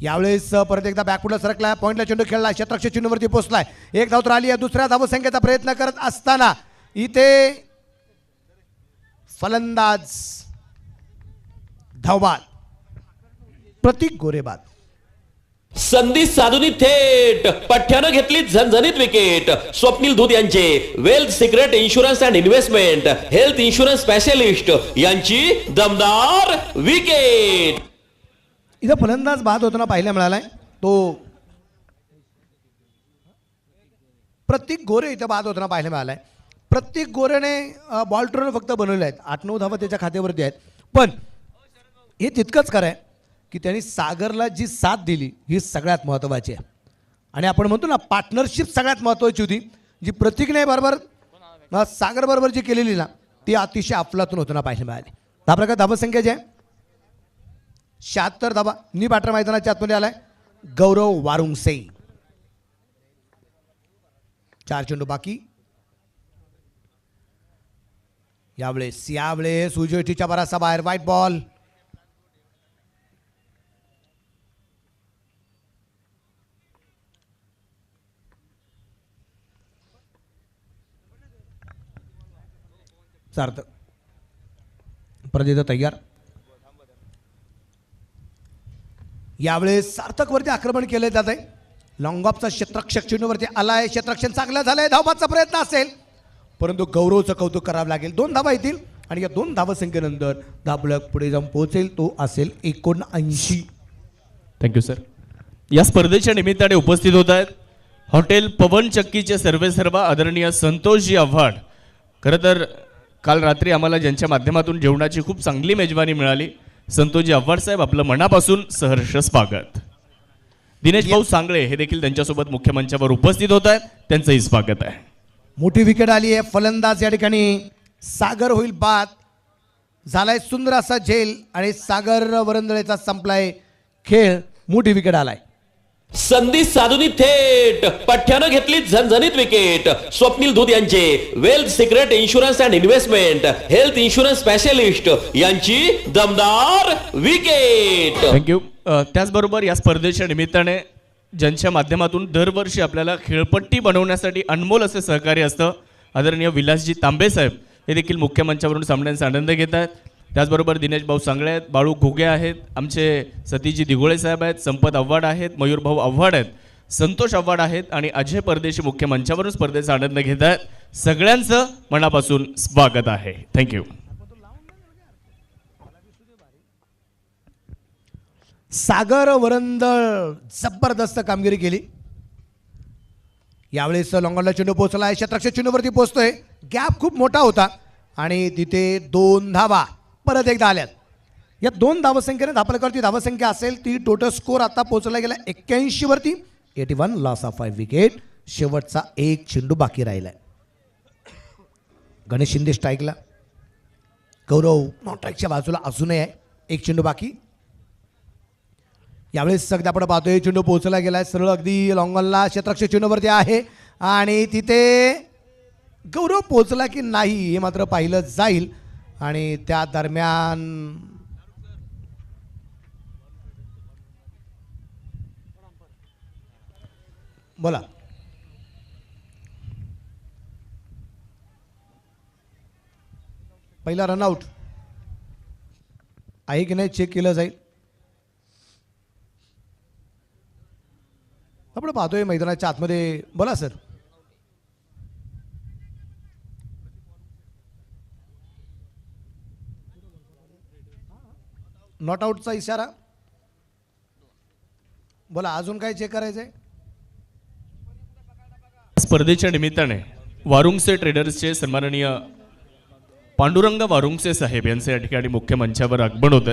यावेळेस परत एकदा बॅकफुटला सरकला, पॉईंटला चेंडू खेळला, क्षेत्ररक्षक चेंडूवरती पोहोचलाय. 1 धाव तर आली आहे. दुसऱ्या धावसंख्येचा प्रयत्न करत असताना इथे फलंदाज धावबाद प्रतीक गोरेबाद. संधी साधूनी थेट पठ्ठ्यानं घेतली झणझणीत विकेट. स्वप्नील धूत यांचे wealth secret insurance and investment health insurance specialist यांची दमदार विकेट. इथं फलंदाज बाद होताना पाहायला मिळालाय, तो प्रतीक गोरे इथं बाद होताना पाहायला मिळालाय. प्रतीक गोरेने बॉल ट्रोन फक्त बनवले आहेत. 8-9 धावा त्याच्या खात्यावरती आहेत. पण हे तितकंच कराय की त्यांनी सागरला जी साथ दिली ही सगळ्यात महत्त्वाची आहे. आणि आपण म्हणतो ना पार्टनरशिप सगळ्यात महत्त्वाची होती, जी प्रतीकने बरोबर सागर बरोबर जी केलेली ना ती अतिशय अफलातून होताना पाहायला मिळाली. त्या प्रकारे धावसंख्या जी आहे 76 धावा. नी बॅटर मैदानाच्या आतमध्ये आलाय गौरव वारुंगसे. 4 चेंडू बाकी. यावेळेस उजवीच्या बराचसा बाहेर व्हाईट बॉल. सार्थक परत एकदा तयार. यावेळेस सार्थकवरती आक्रमण केले जात आहे. लॉंग ऑफचा क्षेत्ररक्षक चेंडूवरती आलाय. क्षेत्ररक्षण चांगलं झालंय. धावबाचा प्रयत्न असेल परंतु गौरवचं कौतुक करावं लागेल. 2 धावा येतील आणि या 2 धावसंख्येनंतर धावलक पुढे जाऊन पोहोचेल. तो असेल 79. Thank you sir. या स्पर्धेच्या निमित्ताने उपस्थित होत आहेत हॉटेल पवन चक्कीचे सर्वेसर्वा आदरणीय संतोषजी आव्हाड. खरं तर काल रात्री आम्हाला ज्यांच्या माध्यमातून जेवणाची खूप चांगली मेजवानी मिळाली, संतोषजी आव्हाड साहेब आपलं मनापासून सहर्ष स्वागत. दिनेश भाऊ सांगळे हे देखील त्यांच्यासोबत मुख्य मंचावर उपस्थित होत आहेत, त्यांचंही स्वागत आहे. मोठी विकेट आली आहे. फलंदाज या ठिकाणी सागर होईल बाद. झालाय सुंदर असा झेल आणि सागर वरंदळेचा संपलाय खेळ. मोठी विकेट आलाय. संधी साधूनी थेट पठ्ठ्यानं घेतली झणझणीत विकेट. स्वप्नील धूत यांचे wealth secret insurance and investment health insurance specialist यांची दमदार विकेट. थँक्यू. त्याचबरोबर या स्पर्धेच्या निमित्ताने ज्यांच्या माध्यमातून दरवर्षी आपल्याला खेळपट्टी बनवण्यासाठी अनमोल असे सहकार्य असतं, आदरणीय विलासजी तांबे साहेब हे देखील मुख्य मंचावरून सामन्यांचा आनंद घेत आहेत. त्याचबरोबर दिनेश भाऊ सांगळे आहेत, बाळू घुगे आहेत, आमचे सतीजी दिघोळे साहेब आहेत, संपत आव्हाड आहेत, मयूर भाऊ आव्हाड आहेत, संतोष आव्हाड आहेत आणि अजय परदेशी मुख्य मंचावरून स्पर्धेचा आनंद घेत आहेत. सगळ्यांचं मनापासून स्वागत आहे. थँक्यू. सागर वरंदळ जबरदस्त कामगिरी केली. यावेळेस लॉंगॉनला चेंडू पोहोचला आहे. क्षेत्ररक्षक चेंडूवरती पोहोचतोय. गॅप खूप मोठा होता आणि तिथे 2 धावा परत एकदा आल्यात. या 2 धावसंख्येने धापलकरती धावसंख्या असेल ती टोटल स्कोर आता पोहोचला गेला 81 वरती. 81 लॉस ऑफ 5 विकेट. शेवटचा 1 चेंडू बाकी राहिलाय. गणेश शिंदे स्ट्राईकला. गौरव नॉट्राईकच्या बाजूला अजूनही आहे. 1 चेंडू बाकी. यावेळेस सगळं आपण पाहतोय चेंडू पोहोचला गेलाय सरळ अगदी लॉंगॉनला. क्षेत्ररक्षक चेंडूवरती आहे आणि तिथे गौरव पोहोचला की नाही हे मात्र पाहिलं जाईल. आणि त्या दरम्यान बोला पहिला रनआउट आहे की नाही चेक केलं जाईल. आपण पाहतोय मैदानाच्या आतमध्ये. बोला सर. नॉट आउटचा इशारा. बोला अजून काय चेक करायचंय. स्पर्धेच्या निमित्ताने वारुंगसे ट्रेडर्सचे सन्माननीय पांडुरंग वारुंगसे साहेब यांचे या ठिकाणी मुख्य मंचावर आगमन होतं.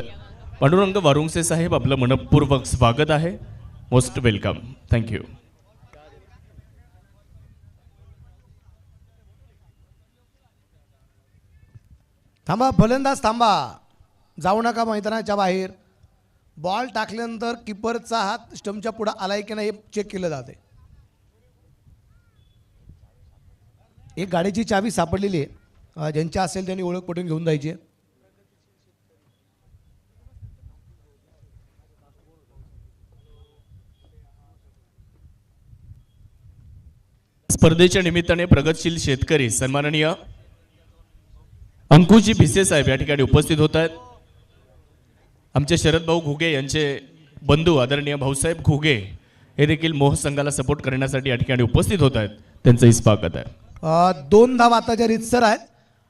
पांडुरंग वारुंगसे साहेब आपलं मनपूर्वक स्वागत आहे. Most welcome. थँक्यू. थांबा फलंदाज थांबा. जाऊ नका मैदानाच्या बाहेर. बॉल टाकल्यानंतर किपरचा हात स्टंपच्या पुढे आलाय की नाही हे चेक केलं जाते. एक गाडीची चावी सापडलेली आहे. ज्यांच्या असेल त्यांनी ओळख पटवून घेऊन जायची आहे. स्पर्धेच्या निमित्ताने प्रगतशील शेतकरी सन्माननीय अंकुजी भिसे साहेब या ठिकाणी उपस्थित होत आहेत. आमचे शरद भाऊ घुगे यांचे बंधू आदरणीय भाऊसाहेब घुगे हे देखील मोह संघाला सपोर्ट करण्यासाठी या ठिकाणी उपस्थित होत आहेत. त्यांचंही स्वागत आहे. 2 धावा आताच्या रितसर आहेत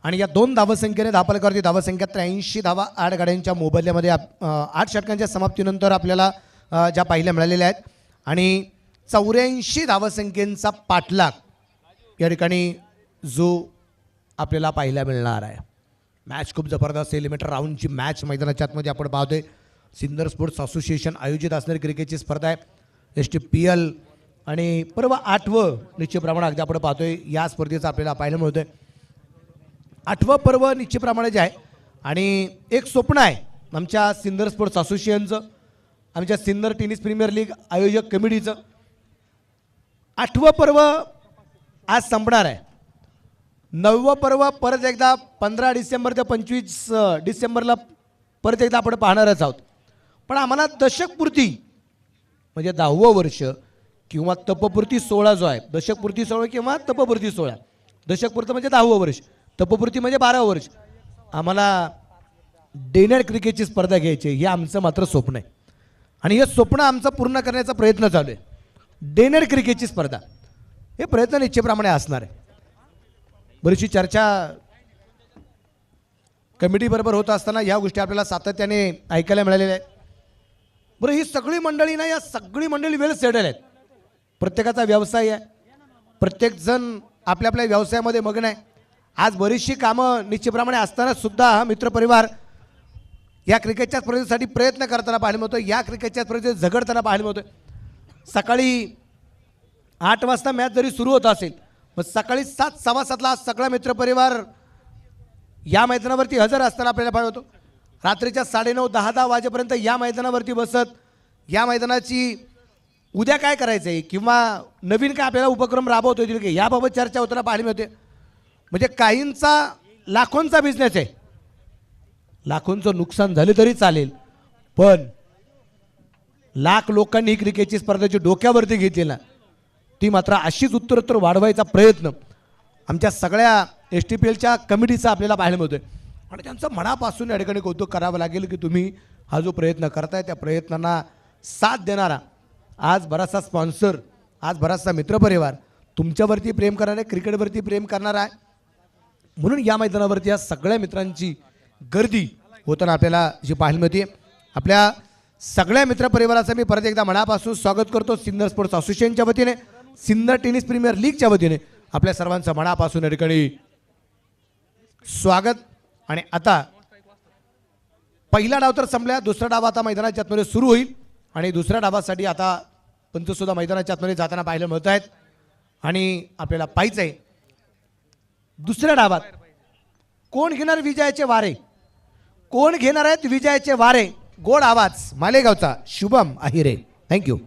आणि या 2 धावसंख्येने धापलकरती धावसंख्या 83 धावा 8 गाड्यांच्या मोबदल्यामध्ये 8 षटकांच्या समाप्तीनंतर आपल्याला ज्या पाहिल्या मिळालेल्या आहेत आणि 84 धावसंख्येचा पाठलाग या ठिकाणी जो आपल्याला पाहायला मिळणार आहे. मॅच खूप जबरदस्त एलिमिनेटर राऊंडची मॅच मैदानाच्या आतमध्ये आपण पाहतोय. सिन्नर स्पोर्ट्स असोसिएशन आयोजित असणारी क्रिकेटची स्पर्धा आहे STPL आणि परवा 8वं निश्चितप्रमाणे अगदी आपण पाहतोय या स्पर्धेचं आपल्याला पाहायला मिळतंय. 8वं पर्व निश्चितप्रमाणे जे आहे आणि एक स्वप्न आहे आमच्या सिन्नर स्पोर्ट्स असोसिएशनचं, आमच्या सिन्नर टेनिस प्रीमियर लीग आयोजक कमिटीचं. 8वं पर्व आज संपणार आहे. 9वं पर्व परत एकदा 15 डिसेंबर ते 25 डिसेंबरला परत एकदा आपण पाहणारच आहोत. पण आम्हाला दशकपूर्ती म्हणजे 10वं वर्ष किंवा तपपूर्ती सोहळा जो आहे, दशकपूर्ती सोहळा किंवा तपपूर्ती सोहळा, दशकपूर्ती म्हणजे 10वं वर्ष, तपपूर्ती म्हणजे 12 ओव्हरची. आम्हाला डे नाईट क्रिकेटची स्पर्धा घ्यायची हे आमचं मात्र स्वप्न आहे आणि हे स्वप्न आमचं पूर्ण करण्याचा प्रयत्न चालू आहे. डे नाईट क्रिकेटची स्पर्धा हे प्रयत्न निश्चितप्रमाणे असणार आहे. बरीचशी चर्चा कमिटीबरोबर होत असताना ह्या गोष्टी आपल्याला सातत्याने ऐकायला मिळालेल्या आहेत. बरं, ही सगळी मंडळी ना, या सगळी मंडळी वेल सेटल आहेत. प्रत्येकाचा व्यवसाय आहे, प्रत्येकजण आपल्या आपल्या व्यवसायामध्ये मग्न आहे. आज बरीचशी कामं निश्चितप्रमाणे असताना सुद्धा हा मित्रपरिवार या क्रिकेटच्या स्पर्धेसाठी प्रयत्न करताना पाहायला मिळतो, या क्रिकेटच्या स्पर्धेत झगडताना पाहायला मिळतोय. सकाळी 8 वाजता मॅच जरी सुरू होत असेल, मग सकाळी 7, 7:15 सगळा मित्रपरिवार या मैदानावरती हजर असताना आपल्याला पाहायला होतो. रात्रीच्या 9:30, 10 वाजेपर्यंत या मैदानावरती बसत या मैदानाची उद्या काय करायचं आहे किंवा नवीन काय आपल्याला उपक्रम राबवता येतील की याबाबत चर्चा होताना पाहायला मिळते. म्हणजे काहींचा लाखोंचा बिझनेस आहे, लाखोंचं नुकसान झाले तरी चालेल, पण लाख लोकांनी ही क्रिकेटची स्पर्धेची डोक्यावरती घेतली ना, ती मात्र अशीच उत्तरोत्तर वाढवायचा प्रयत्न आमच्या सगळ्या STPLच्या कमिटीचा आपल्याला पाहायला मिळतोय. आणि त्यांचं मनापासून या ठिकाणी कौतुक करावं लागेल की तुम्ही हा जो प्रयत्न करताय त्या प्रयत्नांना साथ देणारा आज बराचसा स्पॉन्सर, आज बराचसा मित्रपरिवार तुमच्यावरती प्रेम करणारे, क्रिकेटवरती प्रेम करणारा आहे. म्हणून या मैदानावरती या सगळ्या मित्रांची गर्दी होताना आपल्याला जी पाहायला मिळते. आपल्या सगळ्या मित्रपरिवाराचं मी परत एकदा मनापासून स्वागत करतो. सिन्नर स्पोर्ट्स असोसिएशनच्या वतीने, सिन्नर टेनिस प्रीमियर लीगच्या वतीने आपल्या सर्वांचं मनापासून या ठिकाणी स्वागत. आणि आता पहिला डाव तर संपला, दुसरा डाव आता मैदानाच्या आतमध्ये सुरू होईल आणि दुसऱ्या डावासाठी आता पंच सुद्धा मैदानाच्या आतमध्ये जाताना पाहायला मिळत आहेत. आणि आपल्याला पाहायचं आहे दुसऱ्या डावात कोण घेणार विजयाचे वारे, कोण घेणार आहेत विजयाचे वारे. गोड आवाज मालेगावचा शुभम आहिरे. थँक्यू.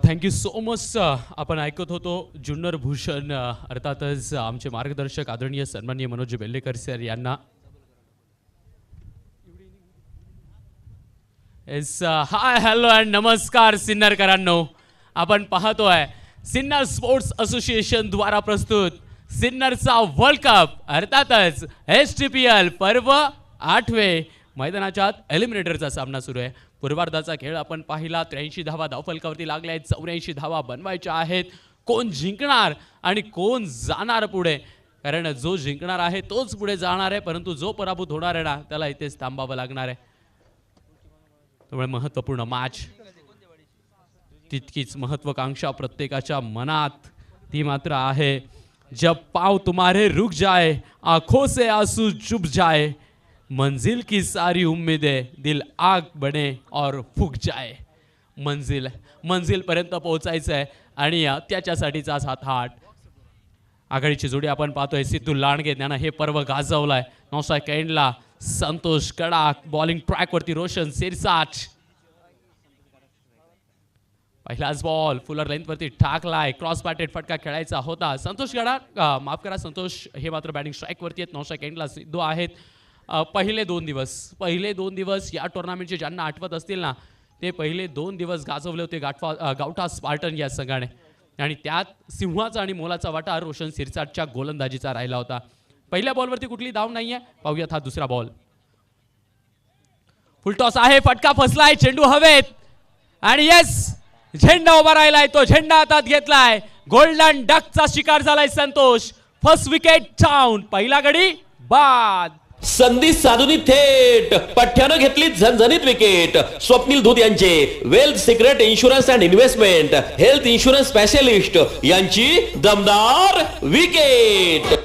Thank you so much. आपण ऐकत होतो जुन्नर भूषण, अर्थातच आमचे मार्गदर्शक आदरणीय सन्माननीय मनोज बेल्लेकर सर यांना. हाय, हॅलो अँड नमस्कार सिन्नरकरांनो. आपण पाहतोय सिन्नर स्पोर्ट्स असोसिएशन द्वारा प्रस्तुत सिन्नरचा वर्ल्ड कप, अर्थातच STPL पर्व 8वे मैदानाच्या एलिमिनेटरचा सामना सुरू आहे. पूर्वार्धाचा खेळ आपण पाहिला. 83 धावा धावफलकावरती लागल्या आहेत, 84 धावा बनवायच्या आहेत. कोण जिंकणार आणि कोण जाणार पुढे, कारण जो जिंकणार आहे तोच पुढे जाणार आहे, परंतु जो पराभूत होणार आहे ना त्याला इथेच थांबावं लागणार आहे. त्यामुळे महत्त्वपूर्ण मॅच, तितकीच महत्वाकांक्षा प्रत्येकाच्या मनात ती मात्र आहे. जब पाव तुम्हारे रुक जाए, आंखों से आंसू चुप जाए, मंजिल की सारी उम्मीदें दिल आग बने और फूक जाए. मंजिलपर्यंत पोहोचायचं आहे आणि त्याच्यासाठीचाच हा थाट. आघाडीची जोडी आपण पाहतोय, सिद्धू लांडगे त्यानं हे पर्व गाजवलंय. Nausa candela Santosh कडाक, bowling ट्रॅकवरती Roshan Sirsat. पहिलाच बॉल फुलर लेंथवरती टाकलाय, क्रॉस बॅटेड फटका खेळायचा होता. संतोष कडाक, माफ करा, संतोष हे मात्र बॅटिंग स्ट्राईकवरती आहेत. नौसा कैंडला सिद्धू आहेत. पहिले दोन दिवस या टुर्नामेंटचे ज्यांना आठवत असतील ना, ते पहिले 2 दिवस गाजवले होते गावठा स्पार्टन या संघाने. आणि त्यात सिंहाचा आणि मोलाचा वाटा रोशन सिरसाटच्या गोलंदाजीचा राहिला होता. पहिल्या बॉलवरती कुठली धाव नाहीये. पाहूयात हा दुसरा बॉल. फुलटॉस आहे, फटका फसलाय, चेंडू हवेत आणि येस, झेंडा उभा राहिलाय. तो झेंडा हातात घेतलाय. गोल्डन डकचा शिकार झालाय संतोष. First wicket down. पहिला गडी बाद. संधी साधूनी थेट पठ्ठ्यानं घेतली झणझणीत विकेट. स्वप्नील धूत यांचे wealth secret insurance and investment health insurance specialist यांची दमदार विकेट.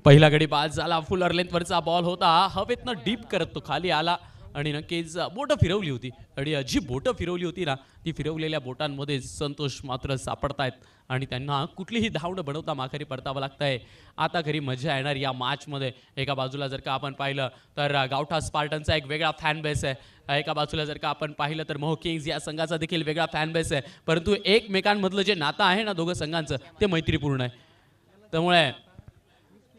पहिला गडी बाद झाला. फुलर लेंथवरचा बॉल होता, हवेतनं डीप करत तो खाली आला आणि नक्कीच बोटं फिरवली होती. आणि जी बोटं फिरवली होती ना, ती फिरवलेल्या बोटांमध्ये संतोष मात्र सापडतायत आणि त्यांना कुठलीही धाव न बनवता माघारी परतावं लागतंय. आता खरी मजा येणार या मॅचमध्ये. एका बाजूला जर का आपण पाहिलं तर गावठा स्पार्टनचा एक वेगळा फॅन बेस आहे. एका बाजूला जर का आपण पाहिलं तर मोह किंग्ज या संघाचा देखील वेगळा फॅन बेस आहे. परंतु एकमेकांमधलं जे नातं आहे ना दोघं संघांचं, ते मैत्रीपूर्ण आहे. त्यामुळे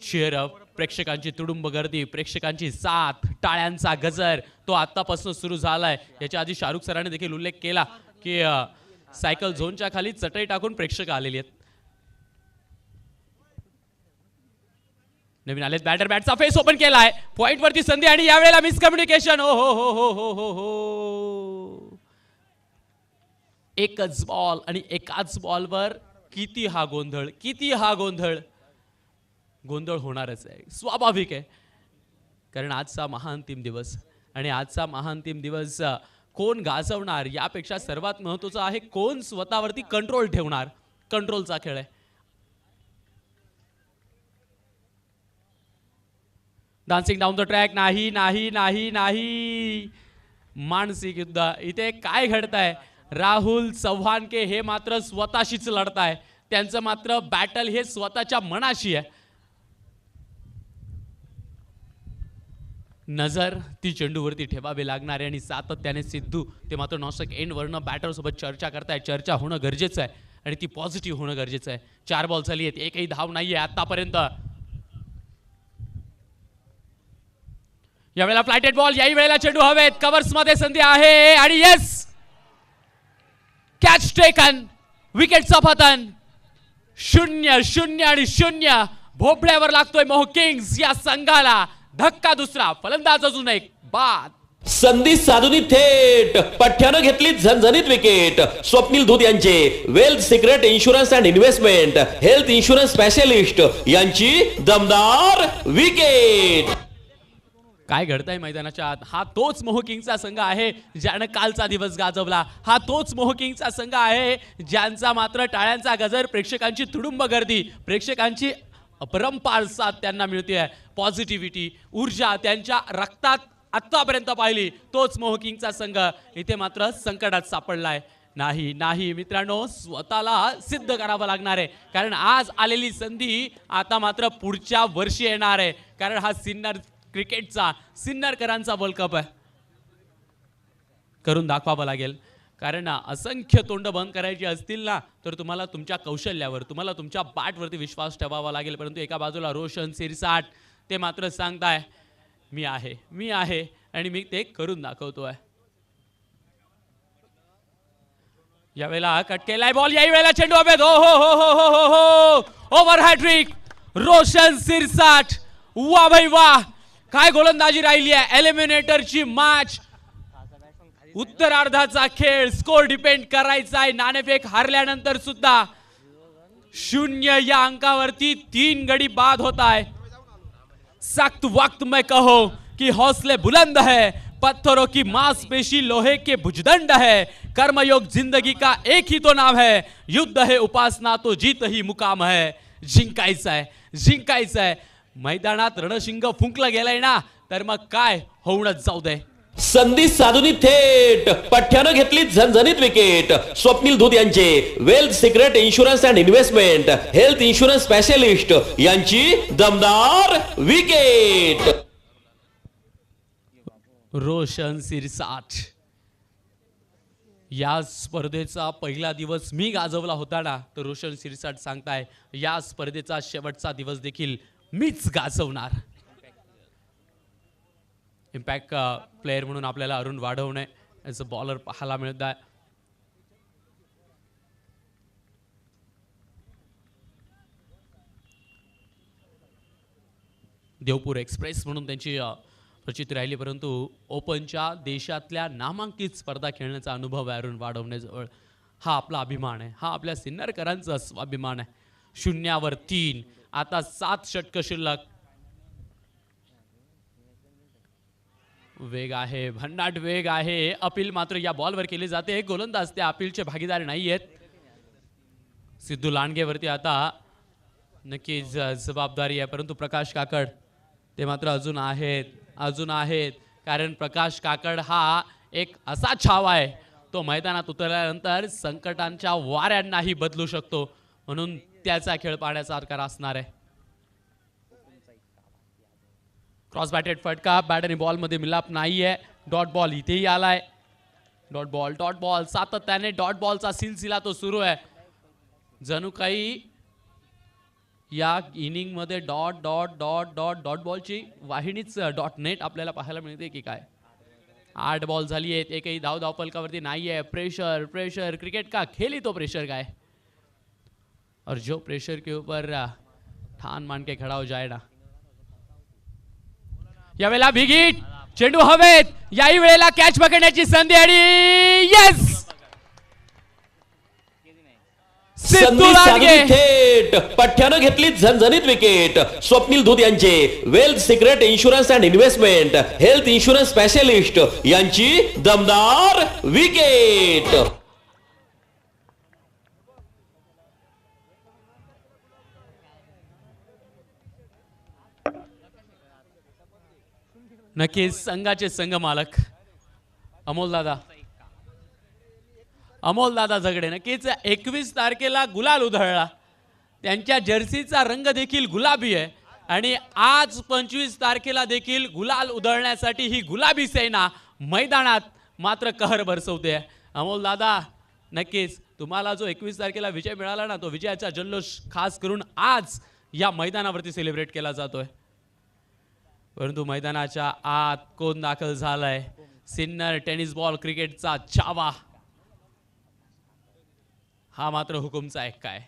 cheer up प्रेक्षकांची तुडुंब गर्दी, प्रेक्षकांची साथ, टाळ्यांचा गजर तो आत्तापासून सुरू झालाय. याच्या आधी शाहरुख सरांनी देखील उल्लेख केला की सायकल झोनच्या खाली चटई टाकून प्रेक्षक आलेली आहेत. नवीन आलेत बॅटर, बॅटचा फेस ओपन केलाय, पॉइंट वरती संधी आणि यावेळेला मिसकम्युनिकेशन. ओ हो हो हो हो हो हो, एकच बॉल आणि एकाच बॉलवर किती हा गोंधळ, किती हा गोंधळ. गोंधळ होणारच आहे, स्वाभाविक आहे, कारण आजचा महाअंतिम दिवस आणि आजचा महाअंतिम दिवस कोण गाजवणार यापेक्षा सर्वात महत्त्वाचं आहे कोण स्वतःवरती कंट्रोल ठेवणार. कंट्रोलचा खेळ आहे. डान्सिंग डाऊन द ट्रॅक, नाही नाही नाही नाही, मानसिक युद्ध. इथे काय घडतंय, राहुल चव्हाणके हे मात्र स्वतःशीच लढताय. त्यांचं मात्र बॅटल हे स्वतःच्या मनाशी आहे. नजर ती चेंडूवरती ठेवावी लागणार आहे आणि सातत्याने सिद्धू ते मात्र नॉस्टक एंड वरनं बॅटर सोबत चर्चा करताय. चर्चा होणं गरजेचं आहे आणि ती पॉझिटिव्ह होणं गरजेचं आहे. 4 बॉल झाली आहेत, एकही धाव नाहीये आतापर्यंत. यावेळेला फ्लायटेड बॉल, याही वेळेला चेंडू हवेत, कव्हर्स मध्ये संधी आहे आणि येस, कॅच टेकन, विकेटचा पतन. 0-0 आणि 0 भोपळ्यावर लागतोय मोह किंग्स या संघाला. धक्का दुसरा, फलंदाज अजून एक बाद. संधी साधूनी थेट पठ्ठ्यानं घेतली झणझणीत विकेट. स्वप्नील धूत यांचे wealth secret insurance and investment health insurance specialist यांची दमदार विकेट. काय घडतंय मैदानाच्या आत, हा तोच मोह किंग्सचा संघ आहे ज्यानं कालचा दिवस गाजवला. हा तोच मोह किंग्सचा संघ आहे ज्यांचा मात्र टाळ्यांचा गजर, प्रेक्षकांची तुडुंब गर्दी, प्रेक्षकांची अपरंपार साथ त्यांना मिळते. पॉझिटिव्हिटी, ऊर्जा त्यांच्या रक्तात आत्तापर्यंत पाहिली. तोच मोह किंग्सचा संघ इथे मात्र संकटात सापडलाय. नाही नाही मित्रांनो, स्वतःला सिद्ध करावं लागणार आहे, कारण आज आलेली संधी आता मात्र पुढच्या वर्षी येणार आहे. कारण हा सिन्नर क्रिकेटचा, सिन्नरकरांचा वर्ल्ड कप आहे. करून दाखवावं लागेल, कारण असंख्य तोंड बंद करायची असतील ना तर तुम्हाला तुमच्या कौशल्यावर, तुम्हाला तुमच्या बॅटवरती विश्वास ठेवावा लागेल. परंतु एका बाजूला रोशन सिरसाट ते मात्र सांगताय मी आहे, मी आहे आणि मी ते करून दाखवतोय. यावेळेला कट केलाय बॉल, याही वेळेला चेंडू हवेत. हो हो हो हो हो हो हो, ओव्हर हॅट्रिक रोशन सिरसाट. वा भाई वा, काय गोलंदाजी राहिली आहे. एलिमिनेटरची मॅच, उत्तरार्धाचा खेळ, स्कोर डिपेंड करायचा आहे. नाणेफेक हारल्यानंतर सुद्धा 0 या अंकावरती 3 गडी बाद होता है. सख्त वक्त में कहो कि हौसले बुलंद है, पत्थरों की मांसपेशी लोहे के भुजदंड है, कर्मयोग जिंदगी का एक ही तो नाम है, युद्ध है उपासना तो जीत ही मुकाम है. जिंकायचं आहे, जिंकायचं आहे. मैदानात रणशिंग फुंकलं गेलंय ना तर मग काय होऊनच जाऊ दे. संधी साधूनी थेट पठ्ठ्यानं घेतली झणझणीत विकेट. स्वप्नील धूत यांचे wealth secret insurance and investment health insurance specialist यांची दमदार विकेट. रोशन सिरसाट, या स्पर्धेचा पहिला दिवस मी गाजवला होता ना तर रोशन सिरसाट सांगताय या स्पर्धेचा शेवटचा दिवस देखील मीच गाजवणार. इम्पॅक्ट प्लेयर म्हणून आपल्याला अरुण वाढवणे ॲज अ बॉलर पाहायला मिळत आहे. देवपूर एक्सप्रेस म्हणून त्यांची प्रचिती राहिली, परंतु ओपनच्या देशातल्या नामांकित स्पर्धा खेळण्याचा अनुभव आहे अरुण वाढवणेजवळ. हा आपला अभिमान आहे, हा आपल्या सिन्नरकरांचा स्वाभिमान आहे. 0 3, आता 7 षटकं शिल्लक. वेग आहे, भन्नाट वेग आहे. अपील मात्र या बॉलवर केली जाते. गोलंदाज त्या अपीलचे भागीदार नाही आहेत. सिद्धू लांडगेवरती आता नक्कीच जबाबदारी आहे, परंतु प्रकाश काकड ते मात्र अजून आहेत, अजून आहेत. कारण प्रकाश काकड हा एक असा छावा आहे, तो मैदानात उतरल्यानंतर संकटांच्या वाऱ्यांनाही बदलू शकतो. म्हणून त्याचा खेळ पाहण्यासारखा असणार आहे. क्रॉस बॅटेड फटका, बॅट आणि बॉलमध्ये मिलाप नाहीये. डॉट बॉल इथेही आलाय. डॉट बॉल सातत्याने डॉट बॉलचा सिलसिला तो सुरू आहे. जणू काही या इनिंगमध्ये dot dot dot dot dot बॉलची वाहिनीच डॉट नेट आपल्याला पाहायला मिळते की काय. 8 बॉल झाली आहेत, एकही धाव फलकावरती नाही आहे. प्रेशर प्रेशर, क्रिकेट का खेली तो प्रेशर का है, और जो प्रेशर के ऊपर ठाण मान के खड़ा हो जाए ना. यावेळेला बिग हिट, चेंडू हवेत, याही वेळेला कॅच पकडण्याची संधी आणि येस, संधी साधूनी थेट पठ्ठ्यानं घेतली झणझणीत विकेट. स्वप्नील धूत यांचे wealth secret insurance and investment health insurance specialist यांची दमदार विकेट. नक्कीच संघाचे संघ मालक अमोल दादा झगडे नक्कीच 21 तारखेला गुलाल उधळला, त्यांच्या जर्सीचा रंग देखील गुलाबी आहे आणि आज 25 तारखेला देखील गुलाल उधळण्यासाठी ही गुलाबी सेना मैदानात मात्र कहर बरसवते. अमोल दादा, नक्कीच तुम्हाला जो 21 तारखेला विजय मिळाला ना, तो विजयाचा जल्लोष खास करून आज या मैदानावरती सेलिब्रेट केला जातोय. परंतु मैदानाच्या आत कोण दाखल झालाय? सिन्नर टेनिस बॉल क्रिकेटचा चावा, हा मात्र हुकुमचा एक काय.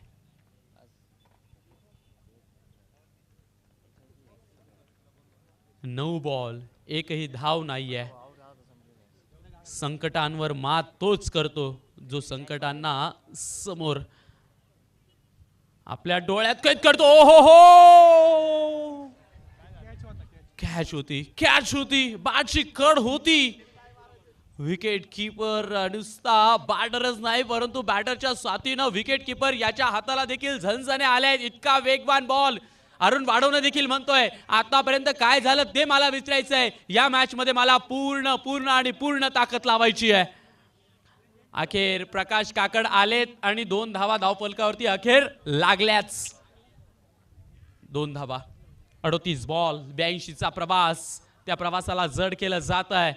नऊ बॉल, एकही धाव नाहीये. संकटांवर मात तोच करतो जो संकटांना समोर आपल्या डोळ्यात कैद करतो. ओ हो हो, कॅच होती, बॅटची कड होती. विकेट किपर नुसता बॅटरच नाही, परंतु बॅटरच्या साथीनं विकेट किपर याच्या हाताला देखील झणझणे आले. इतका वेगवान बॉल अरुण वाढवणं देखील म्हणतोय आतापर्यंत काय झालं ते मला विचारायचंय. या मॅच मध्ये मला पूर्ण ताकद लावायची आहे. अखेर प्रकाश काकड आलेत आणि 2 धावा धावफलकावरती अखेर लागल्याच. 2 धावा, 38 बॉल, 82चा प्रवास, त्या प्रवासाला जड केलं जात आहे.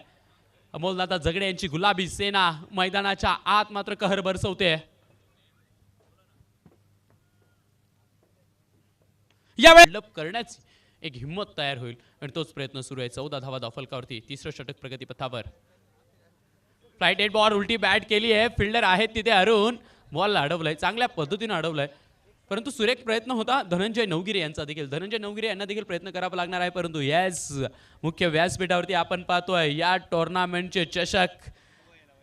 अमोलदादा झगडे यांची गुलाबी सेना मैदानाच्या आत मात्र कहर बरसवते. यावेळी करण्याची एक हिम्मत तयार होईल आणि तोच प्रयत्न सुरू आहे. 14 धावा धावफलकावरती, 3रं षटक प्रगतीपथावर. फ्लाइट 8 बॉल उलटी बॅट केली आहे. फिल्डर आहेत तिथे अरुण, बॉल अडवलाय, चांगल्या पद्धतीने अडवलाय, परंतु सुरेख प्रयत्न होता धनंजय नवगिरे यांचा देखील. धनंजय नवगिरे यांना देखील प्रयत्न करावा लागणार आहे. परंतु येस, मुख्य व्यासपीठावरती आपण पाहतोय या टुर्नामेंटचे चषक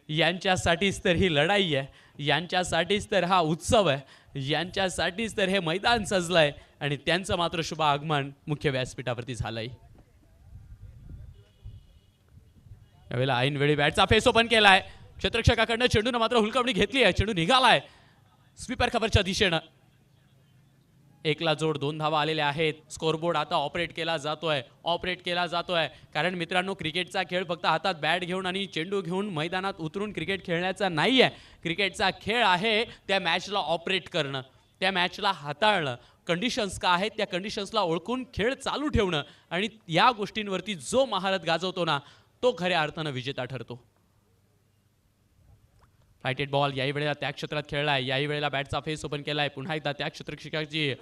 यांच्यासाठीच तर ही लढाई आहे, यांच्यासाठीच तर हा उत्सव आहे, यांच्यासाठीच तर हे मैदान सजलंय आणि त्यांचं मात्र शुभ आगमन मुख्य व्यासपीठावरती झालंय. यावेळेला ऐन वेळी बॅटचा फेस ओपन केलाय. क्षेत्ररक्षकाकडनं चेंडूनं मात्र हुलकावणी घेतली आहे. चेंडू निघालाय स्वीपर कव्हरच्या दिशेनं. 1ला जोड, 2 धावा आलेल्या आहेत. स्कोरबोर्ड आता ऑपरेट केला जातोय कारण मित्रांनो, क्रिकेटचा खेळ फक्त हातात बॅट घेऊन आणि चेंडू घेऊन मैदानात उतरून क्रिकेट खेळण्याचा नाही आहे. क्रिकेटचा खेळ आहे त्या मॅचला ऑपरेट करणं, त्या मॅचला हाताळणं. कंडिशन्स का आहेत त्या कंडिशन्सला ओळखून खेळ चालू ठेवणं आणि या गोष्टींवरती जो महारत गाजवतो ना, तो खऱ्या अर्थानं विजेता ठरतो. फ्लाइट 8 बॉल याही वेळेला त्या क्षेत्रात खेळलाय, याही वेळेला बॅटचा फेस ओपन केलाय. पुन्हा एकदा त्या क्षेत्ररक्षकाची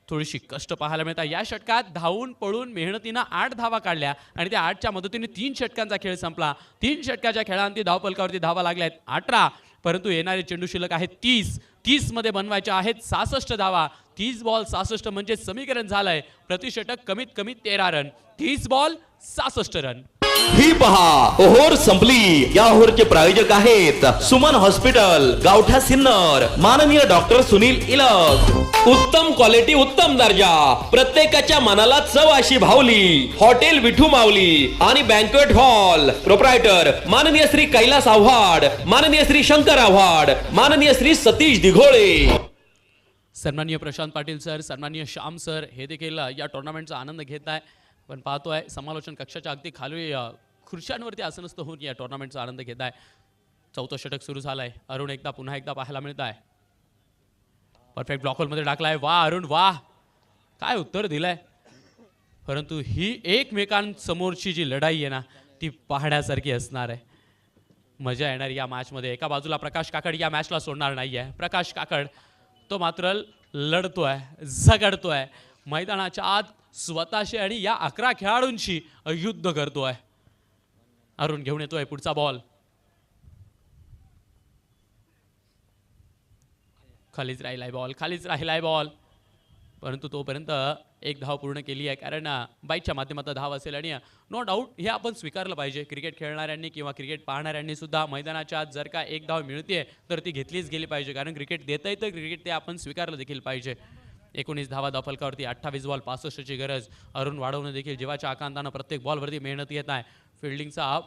थोडीशी कष्ट पाहायला मिळतात. या षटकात धावून पळून मेहनतीनं 8 धावा काढल्या आणि त्या 8च्या मदतीने 3 षटकांचा खेळ संपला. 3 षटकाच्या खेळांती धावफलकावरती धावा लागल्या आहेत 18, परंतु येणारे चेंडू शिल्लक आहेत 30 मध्ये बनवायच्या आहेत 66 धावा. 30 बॉल 66 म्हणजे समीकरण झालंय प्रतिषटक कमीत कमी 13 रन. 30 ball 66 run. ही पहा ओहोर संपली. या ओहोरचे प्रायोजक आहेत सुमन हॉस्पिटल, गावठा सिन्नर, माननीय डॉक्टर सुनील इलक. उत्तम क्वालिटी, उत्तम दर्जा, प्रत्येकाच्या मनाला चव अशी भावली. हॉटेल विठू माऊली आणि बँक्वेट हॉल. प्रोप्रायटर माननीय श्री कैलास आव्हाड, माननीय श्री शंकर आव्हाड, माननीय श्री सतीश दिघोळे. सन्माननीय प्रशांत पाटील सर, सन्माननीय श्याम सर हे देखील या टुर्नामेंटचा आनंद घेत आहे. पण पाहतोय समालोचन कक्षाच्या अगदी खाली खुर्च्यांवरती आसनस्थ होऊन या टुर्नामेंटचा आनंद घेत आहे. 4थं षटक सुरू झालंय. अरुण पुन्हा एकदा पाहायला मिळत आहे. परफेक्ट ब्लॉक होलमध्ये टाकलाय. वाह अरुण वाह, काय उत्तर दिलंय. परंतु ही एकमेकांसमोरची जी लढाई आहे ना, ती पाहण्यासारखी असणार आहे. मजा येणार या मॅचमध्ये. एका बाजूला प्रकाश काकड या मॅचला सोडणार नाहीये. प्रकाश काकड तो मात्र लढतोय, झगडतोय, मैदानाच्या आत स्वतःशी आणि या 11 खेळाडूंशी युद्ध करतोय. अरुण घेऊन येतोय पुढचा बॉल. खालीच राहिलाय बॉल, परंतु तोपर्यंत एक धाव पूर्ण केली आहे, कारण बाईकच्या माध्यमातून धाव असेल. आणि नो डाऊट हे आपण स्वीकारलं पाहिजे. क्रिकेट खेळणाऱ्यांनी किंवा क्रिकेट पाहणाऱ्यांनी सुद्धा मैदानाच्या आत जर का एक धाव मिळते तर ती घेतलीच गेली पाहिजे, कारण क्रिकेट देता येतं, क्रिकेट ते आपण स्वीकारलं देखील पाहिजे. 19 धावा धावफलकावरती, 28 बॉल 65ची गरज. अरुण वाढवणं देखील जीवाच्या आकांतानं प्रत्येक बॉलवरती मेहनत येत आहे. फिल्डिंगचा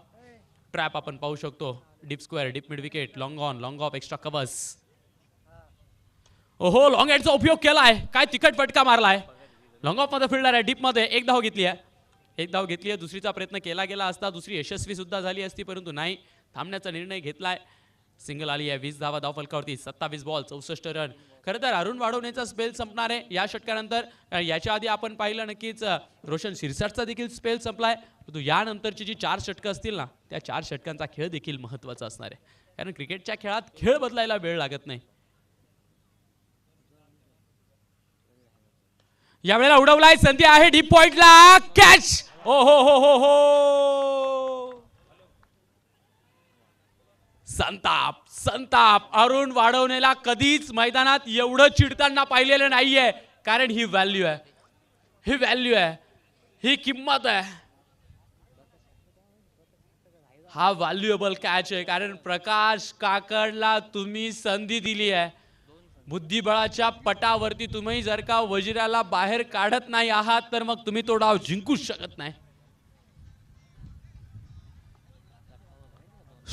ट्रॅप आपण पाहू शकतो. Deep square, deep mid wicket, long on, long of, extra covers. ओहो, लॉंग हँडचा उपयोग केलाय, काय तिखट फटका मारलाय. लॉंग ऑफ मध्ये फिल्डर आहे, डीप मध्ये एक धाव घेतली आहे. दुसरीचा प्रयत्न केला गेला असता, दुसरी यशस्वी सुद्धा झाली असती, परंतु नाही, थांबण्याचा निर्णय घेतलाय. सिंगल आली आहे. 20 धावा धावफलकावरती, 27 बॉल 64 रन. खरं तर अरुण वाढवण्याचा स्पेल संपणार आहे या षटकानंतर. याच्या आधी आपण पाहिलं नक्कीच रोशन शिरसाटचा देखील स्पेल संपलाय, परंतु यानंतरची जी 4 षटकं असतील ना, त्या 4 षटकांचा खेळ देखील महत्त्वाचा असणार आहे, कारण क्रिकेटच्या खेळात खेळ बदलायला वेळ लागत नाही. यावेळेला उडवलाय, संधी आहे डीप पॉइंटला, कॅच. ओ हो हो हो हो, संताप. अरुण वाढवणेला कधीच मैदानात एवढं चिडताना पाहिलेलं नाहीये, कारण ही व्हॅल्यू आहे, ही किंमत आहे. हा व्हॅल्युएबल कॅच आहे, कारण प्रकाश काकडला तुम्ही संधी दिली आहे. बुद्धिबळाच्या पटावरती तुम्ही जर का वजिराला बाहेर काढत नाही आहात तर मग तुम्ही तो डाव जिंकूच शकत नाही.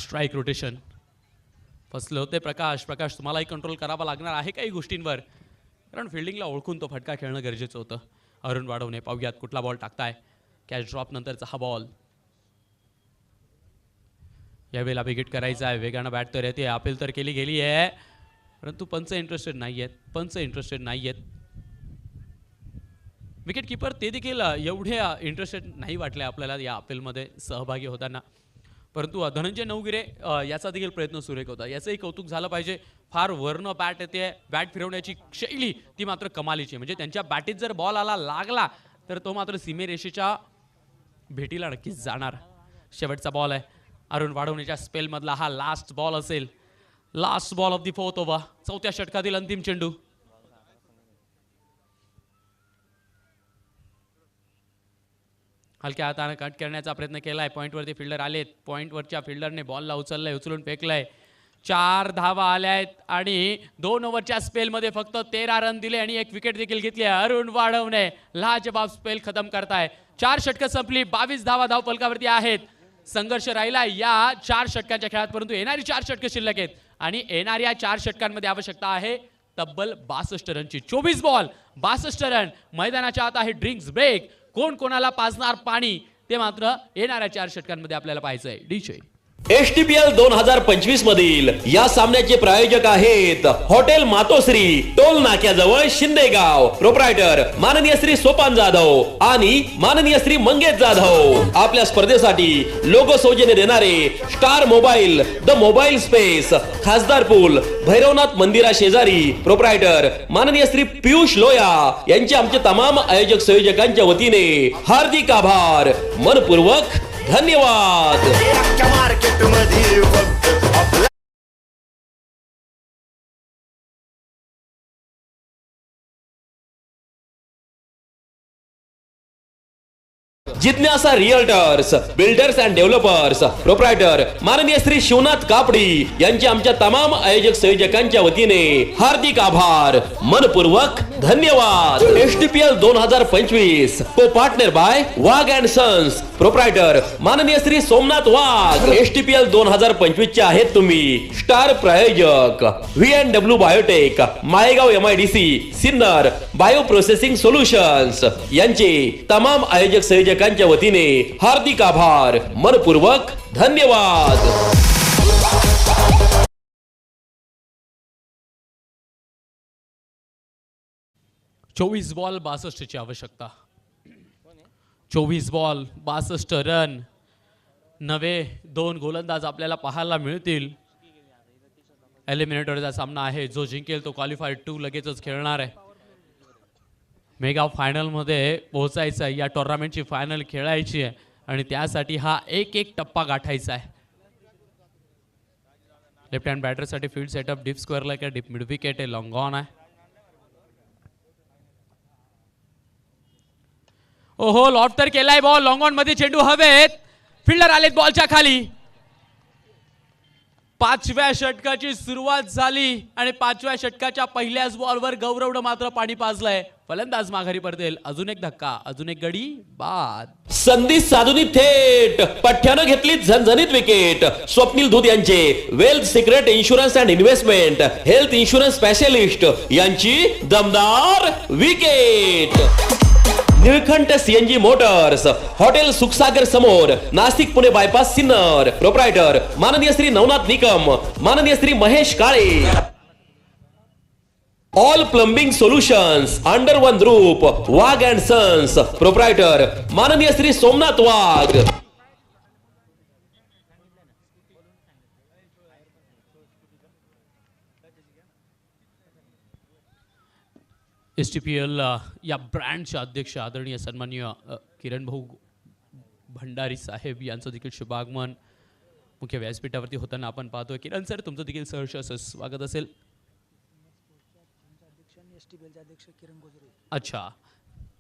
स्ट्राईक रोटेशन फसले होते प्रकाश. तुम्हालाही कंट्रोल करावा लागणार आहे काही गोष्टींवर, कारण फिल्डिंगला ओळखून तो फटका खेळणं गरजेचं होतं. अरुण वाढवणे, पाहूयात कुठला बॉल टाकताय. कॅच ड्रॉप नंतरचा हा बॉल. यावेळेला विकेट करायचा आहे, वेगानं बॅट तर येते, अपील तर केली गेली आहे, परंतु पंच इंटरेस्टेड नाही आहेत. विकेट किपर ते देखील एवढे इंटरेस्टेड नाही वाटले आपल्याला या अपीलमध्ये सहभागी होताना, परंतु धनंजय नवगिरे याचा देखील प्रयत्न सुरेख होता, याचंही कौतुक झालं पाहिजे. फार वरनं बॅट येते, बॅट फिरवण्याची शैली ती मात्र कमालीची. म्हणजे त्यांच्या बॅटीत जर बॉल लागला तर तो मात्र सीमेरेषेच्या भेटीला नक्कीच जाणार. शेवटचा बॉल आहे अरुण वाढवण्याच्या स्पेलमधला, हा लास्ट बॉल असेल. Last ball of the 4th over, 4थ्या षटकातील अंतिम चेंडू. हलक्या हाताने कट करण्याचा प्रयत्न केलाय. पॉइंटवरती फिल्डर आलेत, पॉइंटवरच्या फिल्डरने बॉलला उचलून फेकलाय. 4 धावा आल्यात आणि 2 ओव्हरच्या स्पेलमध्ये फक्त 13 रन दिले आणि 1 विकेट देखील घेतली. अरुण वाढवणे लाजवाब स्पेल खतम करताय. 4 षटकं संपली, 22 धावा धावफलकावरती आहेत. संघर्ष राहिला या 4 षटकांच्या खेळात, परंतु येणारी 4 षटकं शिल्लक आहेत आणि येणाऱ्या 4 षटकांमध्ये आवश्यकता आहे तब्बल 62 रनची. 24 बॉल 62 रन. मैदानाच्या आत आहे ड्रिंक्स ब्रेक. कोण कोणाला पाजणार पाणी ते मात्र येणाऱ्या 4 षटकांमध्ये आपल्याला पाहायचंय. डीजे STPL 2025 मधील या सामन्याचे प्रायोजक आहेत हॉटेल मातोश्री, टोल नाक्याजवळ शिंदेगाव. प्रोप्रायटर माननीय श्री सोपान जाधव आणि माननीय श्री मंगेश जाधव. आपल्या स्पर्धेसाठी लोगो सौजन्य देणारे star mobile, the mobile space, खासदार पूल, भैरवनाथ मंदिरा शेजारी. प्रोप्रायटर माननीय श्री पियुष लोया यांचे आमचे तमाम आयोजक संयोजकांच्या वतीने हार्दिक आभार, मनपूर्वक धन्यवाद. जिज्ञासा realtors, builders and developers. Proprietor माननीय श्री शिवनाथ कापडी यांचे आमच्या तमाम आयोजक संयोजकांच्या वतीने हार्दिक आभार, मनपूर्वक धन्यवाद. STPL 2025 co partner by Wagh and sons. Proprietor माननीय श्री सोमनाथ वाघ. STPL 2025 चे आहेत तुम्ही स्टार प्रायोजक V&W biotech, Malegaon MIDC, Sinnar, bio processing solutions यांचे तमाम आयोजक संयोजकांच्या वतीने हार्दिक आभार, मनपूर्वक धन्यवाद. 24 बॉल 62 ची आवश्यकता. 24 बॉल 62 रन. नवे 2 गोलंदाज आपल्याला पाहायला मिळतील. एलिमिनेटरचा सामना आहे, जो जिंकेल तो क्वालिफायर 2 लगेचच खेळणार आहे. मेगा फायनलमध्ये पोहोचायचं आहे, या टुर्नामेंटची फायनल खेळायची आहे आणि त्यासाठी हा एक एक टप्पा गाठायचा आहे. लेफ्ट हँड बॅटरसाठी फील्ड सेटअप डीप स्क्वेअरला किंवा डीप मिड विकेट आहे, लॉंग ऑन आहे. ओहो, लॉफ्ट तर केलाय बॉल, लॉंग ऑन मध्ये चेंडू हवेत, फिल्डर आलेत बॉलच्या खाली. 5व्या षटकाची सुरुवात झाली आणि 5व्या षटकाच्या पहिल्याच बॉलवर गौरवनं मात्र पाणी पाजलंय. फलंदाज माघारी पडतील. अजून एक धक्का, अजून एक गडी बाद. संधी साधूनी थेट पठ्ठ्यानं घेतली झणझणीत विकेट. स्वप्नील धूत यांचे wealth secret insurance and investment health insurance specialist यांची दमदार wicket. Nilkanth CNG motors, hotel Sukhsagar समोर, नाशिक पुणे बायपास सिन्नर. प्रोप्रायटर माननीय श्री नवनाथ निकम, माननीय Shri Mahesh Kale. All plumbing solutions under one roof, Wagh and sons. Proprietor माननीय श्री सोमनाथ वाघ. STPL या ब्रँडचे अध्यक्ष आदरणीय सन्माननीय किरण भाऊ भंडारी साहेब यांचं देखील शुभागमन मुख्य व्यासपीठावरती होताना आपण पाहतोय. किरण सर, तुमचं देखील सहर्ष असं स्वागत असेल. अच्छा,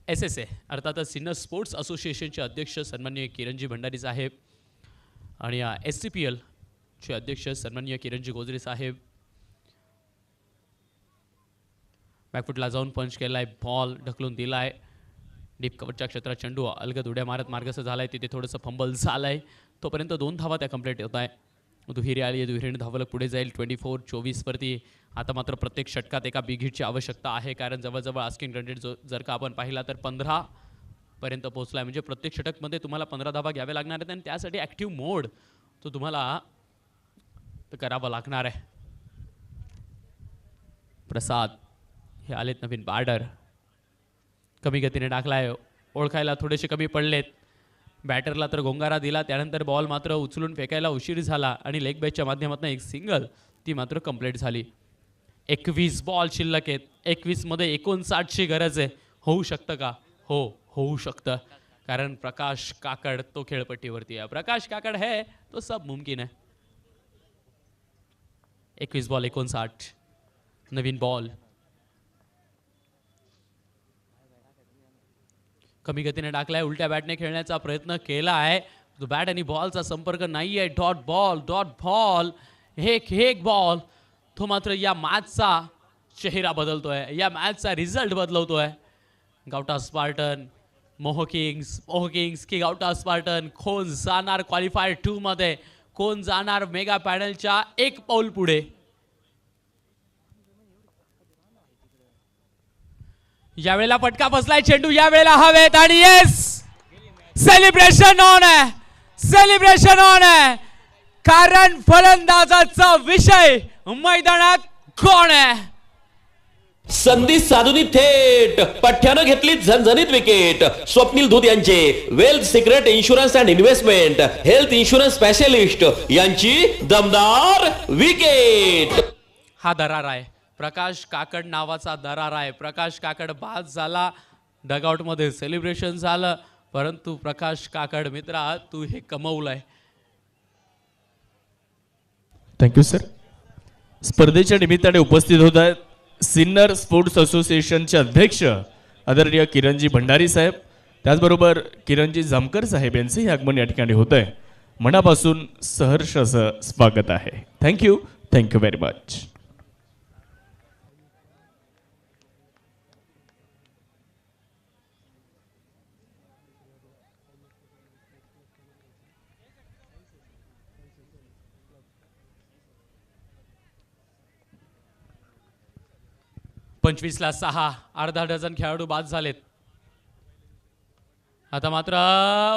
SSA अर्थातच सिन्नर स्पोर्ट्स असोसिएशनचे अध्यक्ष सन्माननीय किरणजी भंडारी साहेब आणि STPL चे अध्यक्ष सन्माननीय किरणजी गोजरे साहेब. बॅकफुटला जाऊन पंच केलाय, बॉल ढकलून दिलाय, डीप कव्हरच्या क्षेत्रात चेंडू अलगद उड्या मारत मार्गस्थ झालाय. तिथे थोडंसं फंबल झालंय, तोपर्यंत 2 धावा त्या कंप्लीट होत आहे. दुहेरी आली आहे, दुहेरीने धावलं पुढे जाईल 24-24 वरती. आता मात्र प्रत्येक षटकात एका बिग हिटची आवश्यकता आहे, कारण जवळजवळ आस्किंग रन रेट जर का आपण पाहिला तर 15 पर्यंत पोहोचला आहे. म्हणजे प्रत्येक षटकमध्ये तुम्हाला 15 धावा घ्याव्या लागणार आहेत आणि त्यासाठी ॲक्टिव्ह मोड तो तुम्हाला करावा लागणार आहे. प्रसाद हे आलेत नवीन बॅटर, कमी गतीने टाकलाय, ओळखायला थोडेसे कमी पडलेत. बॅटरला तर गोंगारा दिला, त्यानंतर बॉल मात्र उचलून फेकायला उशीर झाला आणि लेग बॅचच्या माध्यमातून एक सिंगल ती मात्र कंप्लीट झाली. 21 बॉल शिल्लक आहेत. 21 मध्ये 59ची गरज आहे. होऊ शकतं का? हो, होऊ शकतं, कारण प्रकाश काकड तो खेळपट्टीवरती आहे. प्रकाश काकड है तो सब मुमकिन आहे. 21 बॉल 59, नवीन बॉल. कमी गतीने टाकलाय, उलट्या बॅटने खेळण्याचा प्रयत्न केला आहे. बॅट आणि बॉलचा संपर्क नाही आहे. डॉट बॉल, एक बॉल तो मात्र या मॅचचा चेहरा बदलतोय, या मॅचचा रिझल्ट बदलवतोय. गावठा स्पार्टन, मोहो किंग्स की गावठा स्पार्टन. कोण जाणार क्वालिफायर 2 मध्ये, कोण जाणार मेगा पॅनलच्या एक पाऊल पुढे. यावेळेला फटका बसलाय, चेंडू यावेळेला हवेत आणि येस, सेलिब्रेशन ऑन आहे, कारण फलंदाजाचा विषय मैदानात कोण आहे. संधी साधूनी थेट पठ्ठ्यानं घेतली झणझणीत विकेट. स्वप्नील धूत यांचे wealth secret insurance and investment health insurance specialist यांची दमदार विकेट. हा दरार आहे, प्रकाश काकड नावाचा दरार आहे. प्रकाश काकड बाद झाला, डगआउटमध्ये सेलिब्रेशन झालं, परंतु प्रकाश काकड मित्रा तू हे कमवलंय. Thank you sir. स्पर्धेच्या निमित्ताने उपस्थित होत आहेत सिन्नर स्पोर्ट्स असोसिएशनचे अध्यक्ष आदरणीय किरणजी भंडारी साहेब, त्याचबरोबर किरणजी जामकर साहेब यांचंही आगमन या ठिकाणी होत आहे. मनापासून सहर्ष असं स्वागत आहे. Thank you very much. पंचवीसला 6, अर्धा डझन खेळाडू बाद झालेत. आता मात्र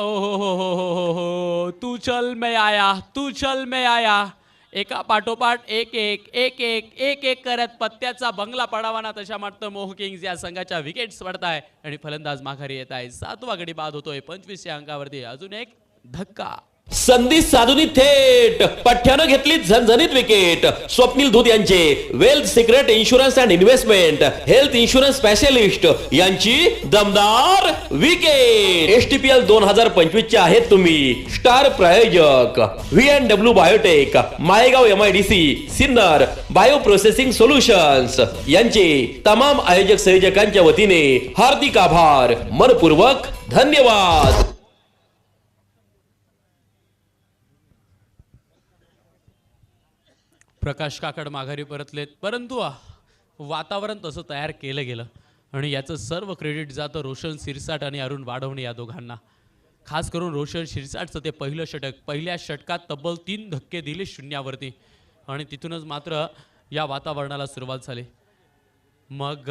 ओ हो, तू चल मैं आया, एका पाठोपाठ एक करत पत्त्याचा बंगला पडावा ना तशा मात्र मोह किंग्स या संघाच्या विकेट्स पडताय आणि फलंदाज माघारी येत आहे. 7वा गडी बाद होतोय 25 या अंकावरती. अजून एक धक्का. संधी साधूनी थेट पठ्ठ्यानं घेतली झणझणीत विकेट. स्वप्नील धूत यांचे wealth secret insurance and investment health insurance specialist यांची दमदार विकेट. STPL 2025 चे आहेत तुम्ही स्टार प्रायोजक VNW biotech, Maygaon MIDC, Sinnar bio processing solutions यांचे तमाम आयोजक संयोजकांच्या वतीने हार्दिक आभार, मनपूर्वक धन्यवाद. प्रकाश काकड माघारी परतलेत, परंतु वातावरण तसं तयार केलं गेलं आणि याचं सर्व क्रेडिट जातं रोशन शिरसाट आणि अरुण वाढवणे या दोघांना. खास करून रोशन शिरसाटचं ते पहिलं षटक, पहिल्या षटकात तब्बल 3 धक्के दिले शून्यावरती आणि तिथूनच मात्र या वातावरणाला सुरुवात झाली. मग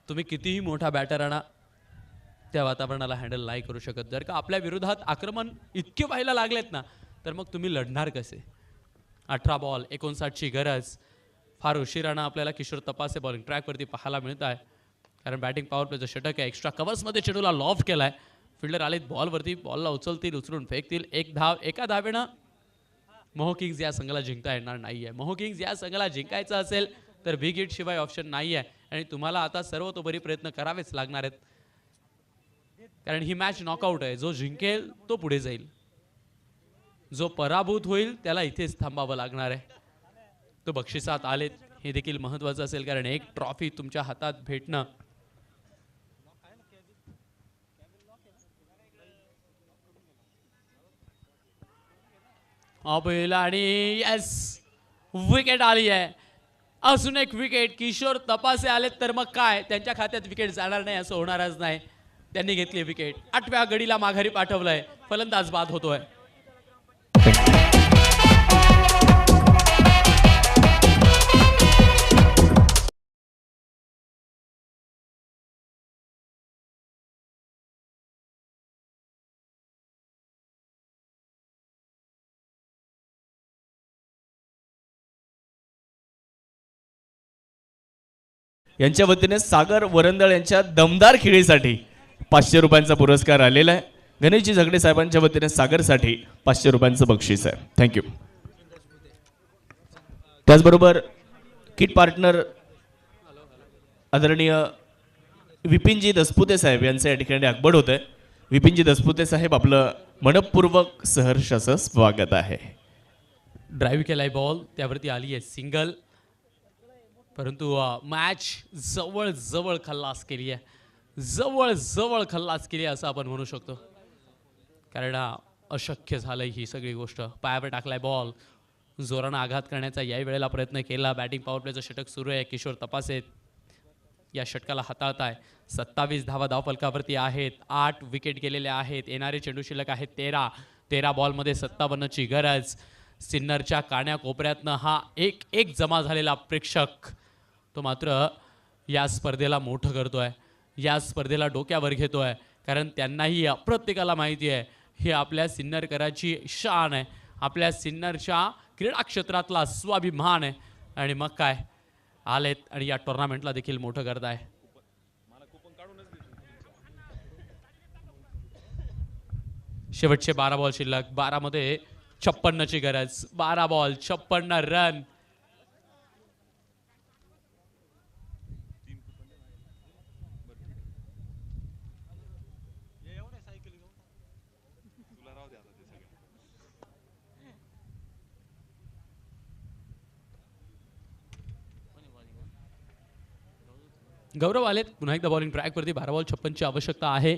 तुम्ही कितीही मोठा बॅटर आणा, त्या वातावरणाला हँडल नाही करू शकत. जर का आपल्या विरोधात आक्रमण इतके व्हायला लागलेत ना, तर मग तुम्ही लढणार कसे. 18 बॉल 59ची गरज. फार उशिरानं आपल्याला किशोर तपासे बॉलिंग ट्रॅकवरती पाहायला मिळत आहे, कारण बॅटिंग पॉवर प्लेचं षटक आहे. एक्स्ट्रा कव्हर्समध्ये चेंडूला लॉफ्ट केला आहे. फिल्डर आलेत बॉलवरती, बॉलला उचलतील, उचलून फेकतील. एक धाव, एका धावेनं मोहो किंग्ज या संघाला जिंकता येणार नाही आहे. मोहो किंग्ज या संघाला जिंकायचं असेल तर बिग हिट शिवाय ऑप्शन नाही आहे आणि तुम्हाला आता सर्वतोपरी प्रयत्न करावेच लागणार आहेत, कारण ही मॅच नॉकआउट आहे. जो जिंकेल तो पुढे जाईल, जो पराभूत होईल त्याला इथेच थांबावं लागणार आहे. तो बक्षिसात आलेत हे देखील महत्त्वाचं असेल, कारण एक ट्रॉफी तुमच्या हातात भेटणं अबेल आणि यस विकेट आली आहे. अजून एक विकेट. किशोर तपासे आलेत तर मग काय, त्यांच्या खात्यात विकेट जाणार नाही असं होणारच नाही. त्यांनी घेतली विकेट. 8व्या गडीला माघारी पाठवलंय. फलंदाज बाद होतोय. यांच्या वतीने सागर वरंदळ यांच्या दमदार खेळीसाठी 500 रुपयांचा पुरस्कार आलेला आहे. गणेशजी झगडे साहेबांच्या वतीने सागरसाठी 500 रुपयांचं बक्षीस आहे. थँक्यू. त्याचबरोबर किट पार्टनर आदरणीय विपिनजी दसपुते साहेब यांचं या ठिकाणी आगमन होत आहे. विपिनजी दसपुते साहेब, आपलं मनपूर्वक सहर्ष असं स्वागत आहे. ड्राईव्ह केलाय बॉल, त्यावरती आली आहे सिंगल, परंतु मॅच जवळ जवळ खल्लास केली आहे. जवळ जवळ खल्लास केली आहे असं आपण म्हणू शकतो, कारण अशक्य झालंय ही सगळी गोष्ट. पायावर टाकलाय बॉल, जोरानं आघात करण्याचा याही वेळेला प्रयत्न केला. बॅटिंग पॉवर प्लेचं षटक सुरू आहे. किशोर तपासे या षटकाला हाताळताय. 27 धावा धावफलकावरती आहेत. 8 विकेट गेलेल्या आहेत. येणारे चेंडू शिल्लक आहेत 13 बॉलमध्ये 57ची गरज. सिन्नरच्या काण्याकोपऱ्यातनं हा एक जमा झालेला प्रेक्षक तो मात्र या स्पर्धेला मोठं करतोय, या स्पर्धेला डोक्यावर घेतोय, कारण त्यांनाही प्रत्येकाला माहिती आहे ही आपल्या सिन्नरकराची शान आहे, आपल्या सिन्नरच्या क्रीडा क्षेत्रातला स्वाभिमान आहे. आणि मग काय, आलेत आणि या टुर्नामेंटला देखील मोठं करताय. शेवटचे 12 बॉल शिल्लक. 12 मध्ये 56ची गरज. 12 बॉल 56 रन. गौरव आलेत पुन्हा एकदा बॉलिंग ट्रॅकवरती. 12 बॉल 56ची आवश्यकता आहे.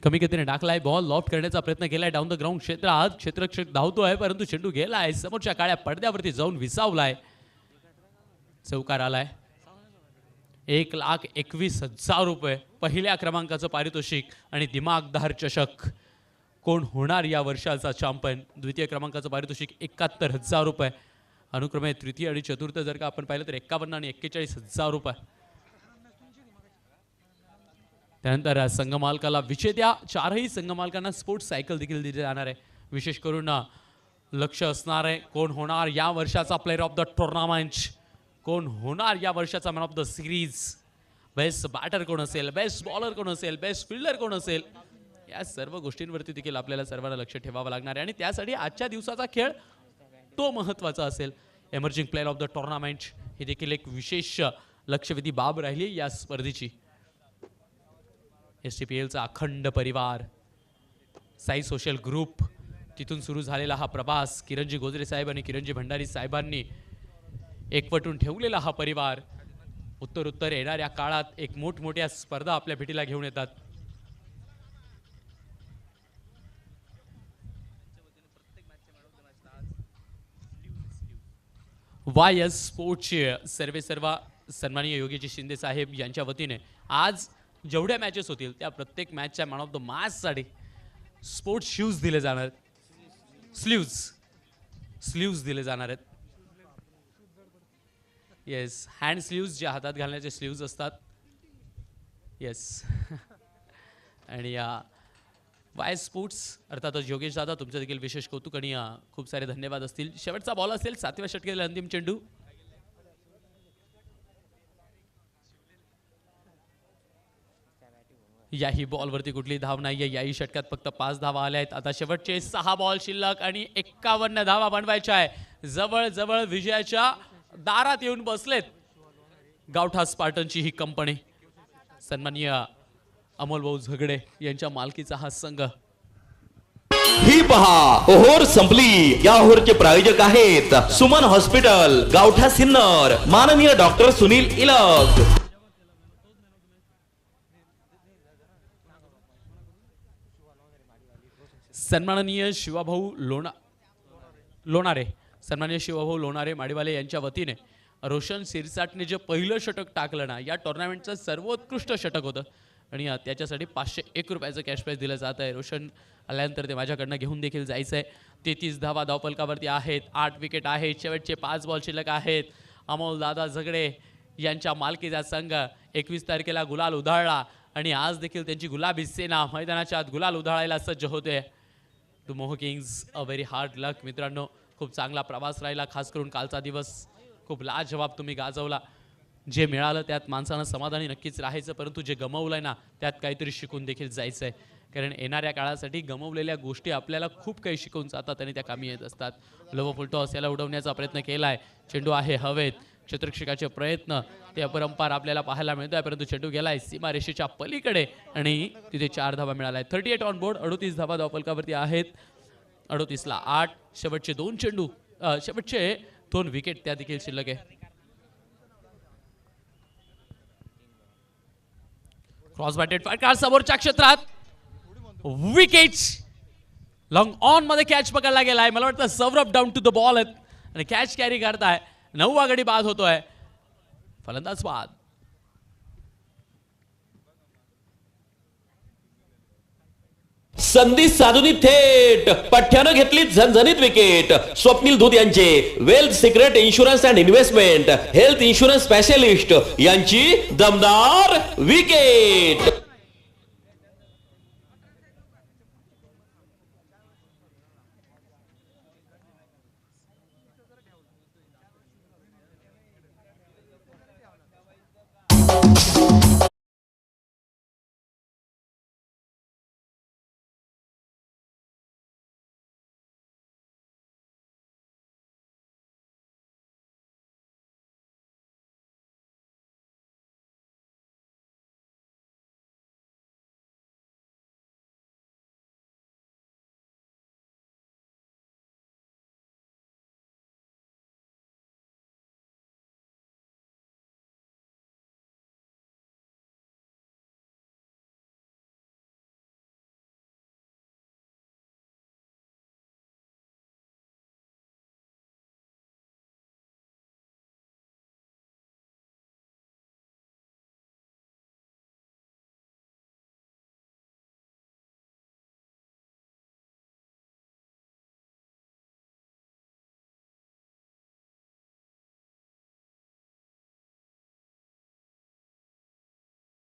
कमी गतीने टाकलाय बॉल, लॉफ्ट करण्याचा प्रयत्न केलाय डाऊन द ग्राउंड क्षेत्रात. क्षेत्ररक्षक धावतोय परंतु चेंडू गेलाय समोरच्या काळ्या पडद्यावरती जाऊन विसावलाय. चौकार आलाय. 1,21,000 रुपये पहिल्या क्रमांकाचं पारितोषिक आणि दिमागदार चषक. कोण होणार या वर्षाचा चॅम्पियन? द्वितीय क्रमांकाचं पारितोषिक 71,000 रुपये. अनुक्रमे तृतीय आणि चतुर्थ जर का आपण पाहिलं तर 51 आणि 41,000 रुपये. त्यानंतर संघमालकाला विजेत्या 4ही संघमालकांना स्पोर्ट्स सायकल देखील दिली जाणार आहे. विशेष करून लक्ष असणार आहे कोण होणार या वर्षाचा प्लेअर ऑफ द टुर्नामेंट, कोण होणार या वर्षाचा man of the series, best batter कोण असेल, बेस्ट बॉलर कोण असेल, बेस्ट फिल्डर कोण असेल, या सर्व गोष्टींवरती देखील आपल्याला सर्वांना लक्ष ठेवावं लागणार आहे आणि त्यासाठी आजच्या दिवसाचा खेळ तो महत्त्वाचा असेल. Emerging player of the tournament ही देखील एक विशेष लक्षवेधी बाब राहिली या स्पर्धेची. STPLचा अखंड परिवार, साई सोशल ग्रुप, तिथून सुरू झालेला हा प्रवास, किरणजी गोजरे साहेब आणि किरणजी भंडारी साहेबांनी एकवटून ठेवलेला हा परिवार उत्तर येणाऱ्या काळात एक मोठमोठ्या स्पर्धा आपल्या भेटीला घेऊन येतात. YS स्पोर्ट्सचे सर्वेसर्वा सन्माननीय योगीजी शिंदे साहेब यांच्या वतीने आज जेवढ्या मॅचेस होतील त्या प्रत्येक मॅचच्या मॅन ऑफ द मॅचसाठी स्पोर्ट्स शूज दिले जाणार आहेत. स्लीव्ज दिले जाणार आहेत. येस, हँड स्लीव्ज जे हातात घालण्याचे स्लीव्ज असतात. येस आणि YS स्पोर्ट्स अर्थातच योगेश दादा तुमचं देखील विशेष कौतुक आणि खूप सारे धन्यवाद असतील. शेवटचा बॉल असेल 7व्या षटकातील अंतिम चेंडू. याही बॉलवरती कुठली धाव नाहीये. याही षटकात फक्त 5 धावा आल्या आहेत. आता शेवटचे 6 बॉल शिल्लक आणि 51 धावा बनवायच्या आहे. जवळ विजयाच्या दारात येऊन बसलेत गावठा स्पार्टनची ही कंपनी. सन्माननीय अमोल भाऊ झगडे यांच्या मालकीचा हा संघ. ही पहा ओहोर संपली. या ओहोरचे प्रायोजक आहेत सुमन हॉस्पिटल, गावठा सिन्नर, माननीय डॉक्टर सुनील इलक. सन्माननीय शिवाभाऊ लोणारे, सन्माननीय शिवाभाऊ लोणारे माडीवाले यांच्या वतीने रोशन सिरसाटने जे पहिलं षटक टाकलं ना, या टुर्नामेंटचं सर्वोत्कृष्ट षटक होतं आणि त्याच्यासाठी 501 रुपयाचं कॅश प्राईज दिलं जात आहे. रोशन आल्यानंतर ते माझ्याकडनं घेऊन देखील जायचं आहे. 33 धावा धावफलकावरती आहेत. 8 विकेट आहेत. शेवटचे 5 बॉल शिल्लक आहेत. अमोल दादा झगडे यांच्या मालकीचा संघ 21 तारखेला गुलाल उधळला आणि आज देखील त्यांची गुलाबी सेना मैदानाच्या आत गुलाल उधळायला सज्ज होते. टू मोह किंग्स अ व्हेरी हार्ड लक. मित्रांनो, खूप चांगला प्रवास राहिला. खास करून कालचा दिवस खूप लाजवाब तुम्ही गाजवला. जे मिळालं त्यात माणसानं समाधानी नक्कीच राहायचं, परंतु जे गमावलंय ना त्यात काहीतरी शिकून देखील जायचं आहे. कारण येणाऱ्या काळासाठी गमावलेल्या गोष्टी आपल्याला खूप काही शिकवून जातात आणि त्या कामी येत असतात. लोव फुलटॉस याला उडवण्याचा प्रयत्न केला आहे. चेंडू आहे हवेत. क्षेत्ररक्षकाचे प्रयत्न ते अपरंपार आपल्याला पाहायला मिळत आहे, परंतु चेंडू गेलाय सीमारेषेच्या पलीकडे आणि तिथे 4 धावा मिळाल्या आहेत. 38 ऑन बोर्ड. 38 धावा धावफलकावरती आहेत. 38ला 8. शेवटचे 2 चेंडू, शेवटचे 2 विकेट त्या देखील शिल्लक आहे. क्रॉस बॅटेड फटका समोरच्या क्षेत्रात विकेट. लॉंग ऑन मध्ये कॅच पकडला गेलाय. मला वाटतं Saurabh down to the ball आणि कॅच कॅरी करताय. 9वा गडी बाद होतोय. फलंदाज बाद. संधी साधूनी थेट पठ्ठ्यानं घेतली झणझणीत विकेट. स्वप्नील धूत यांचे wealth secret insurance and investment health insurance specialist यांची दमदार विकेट.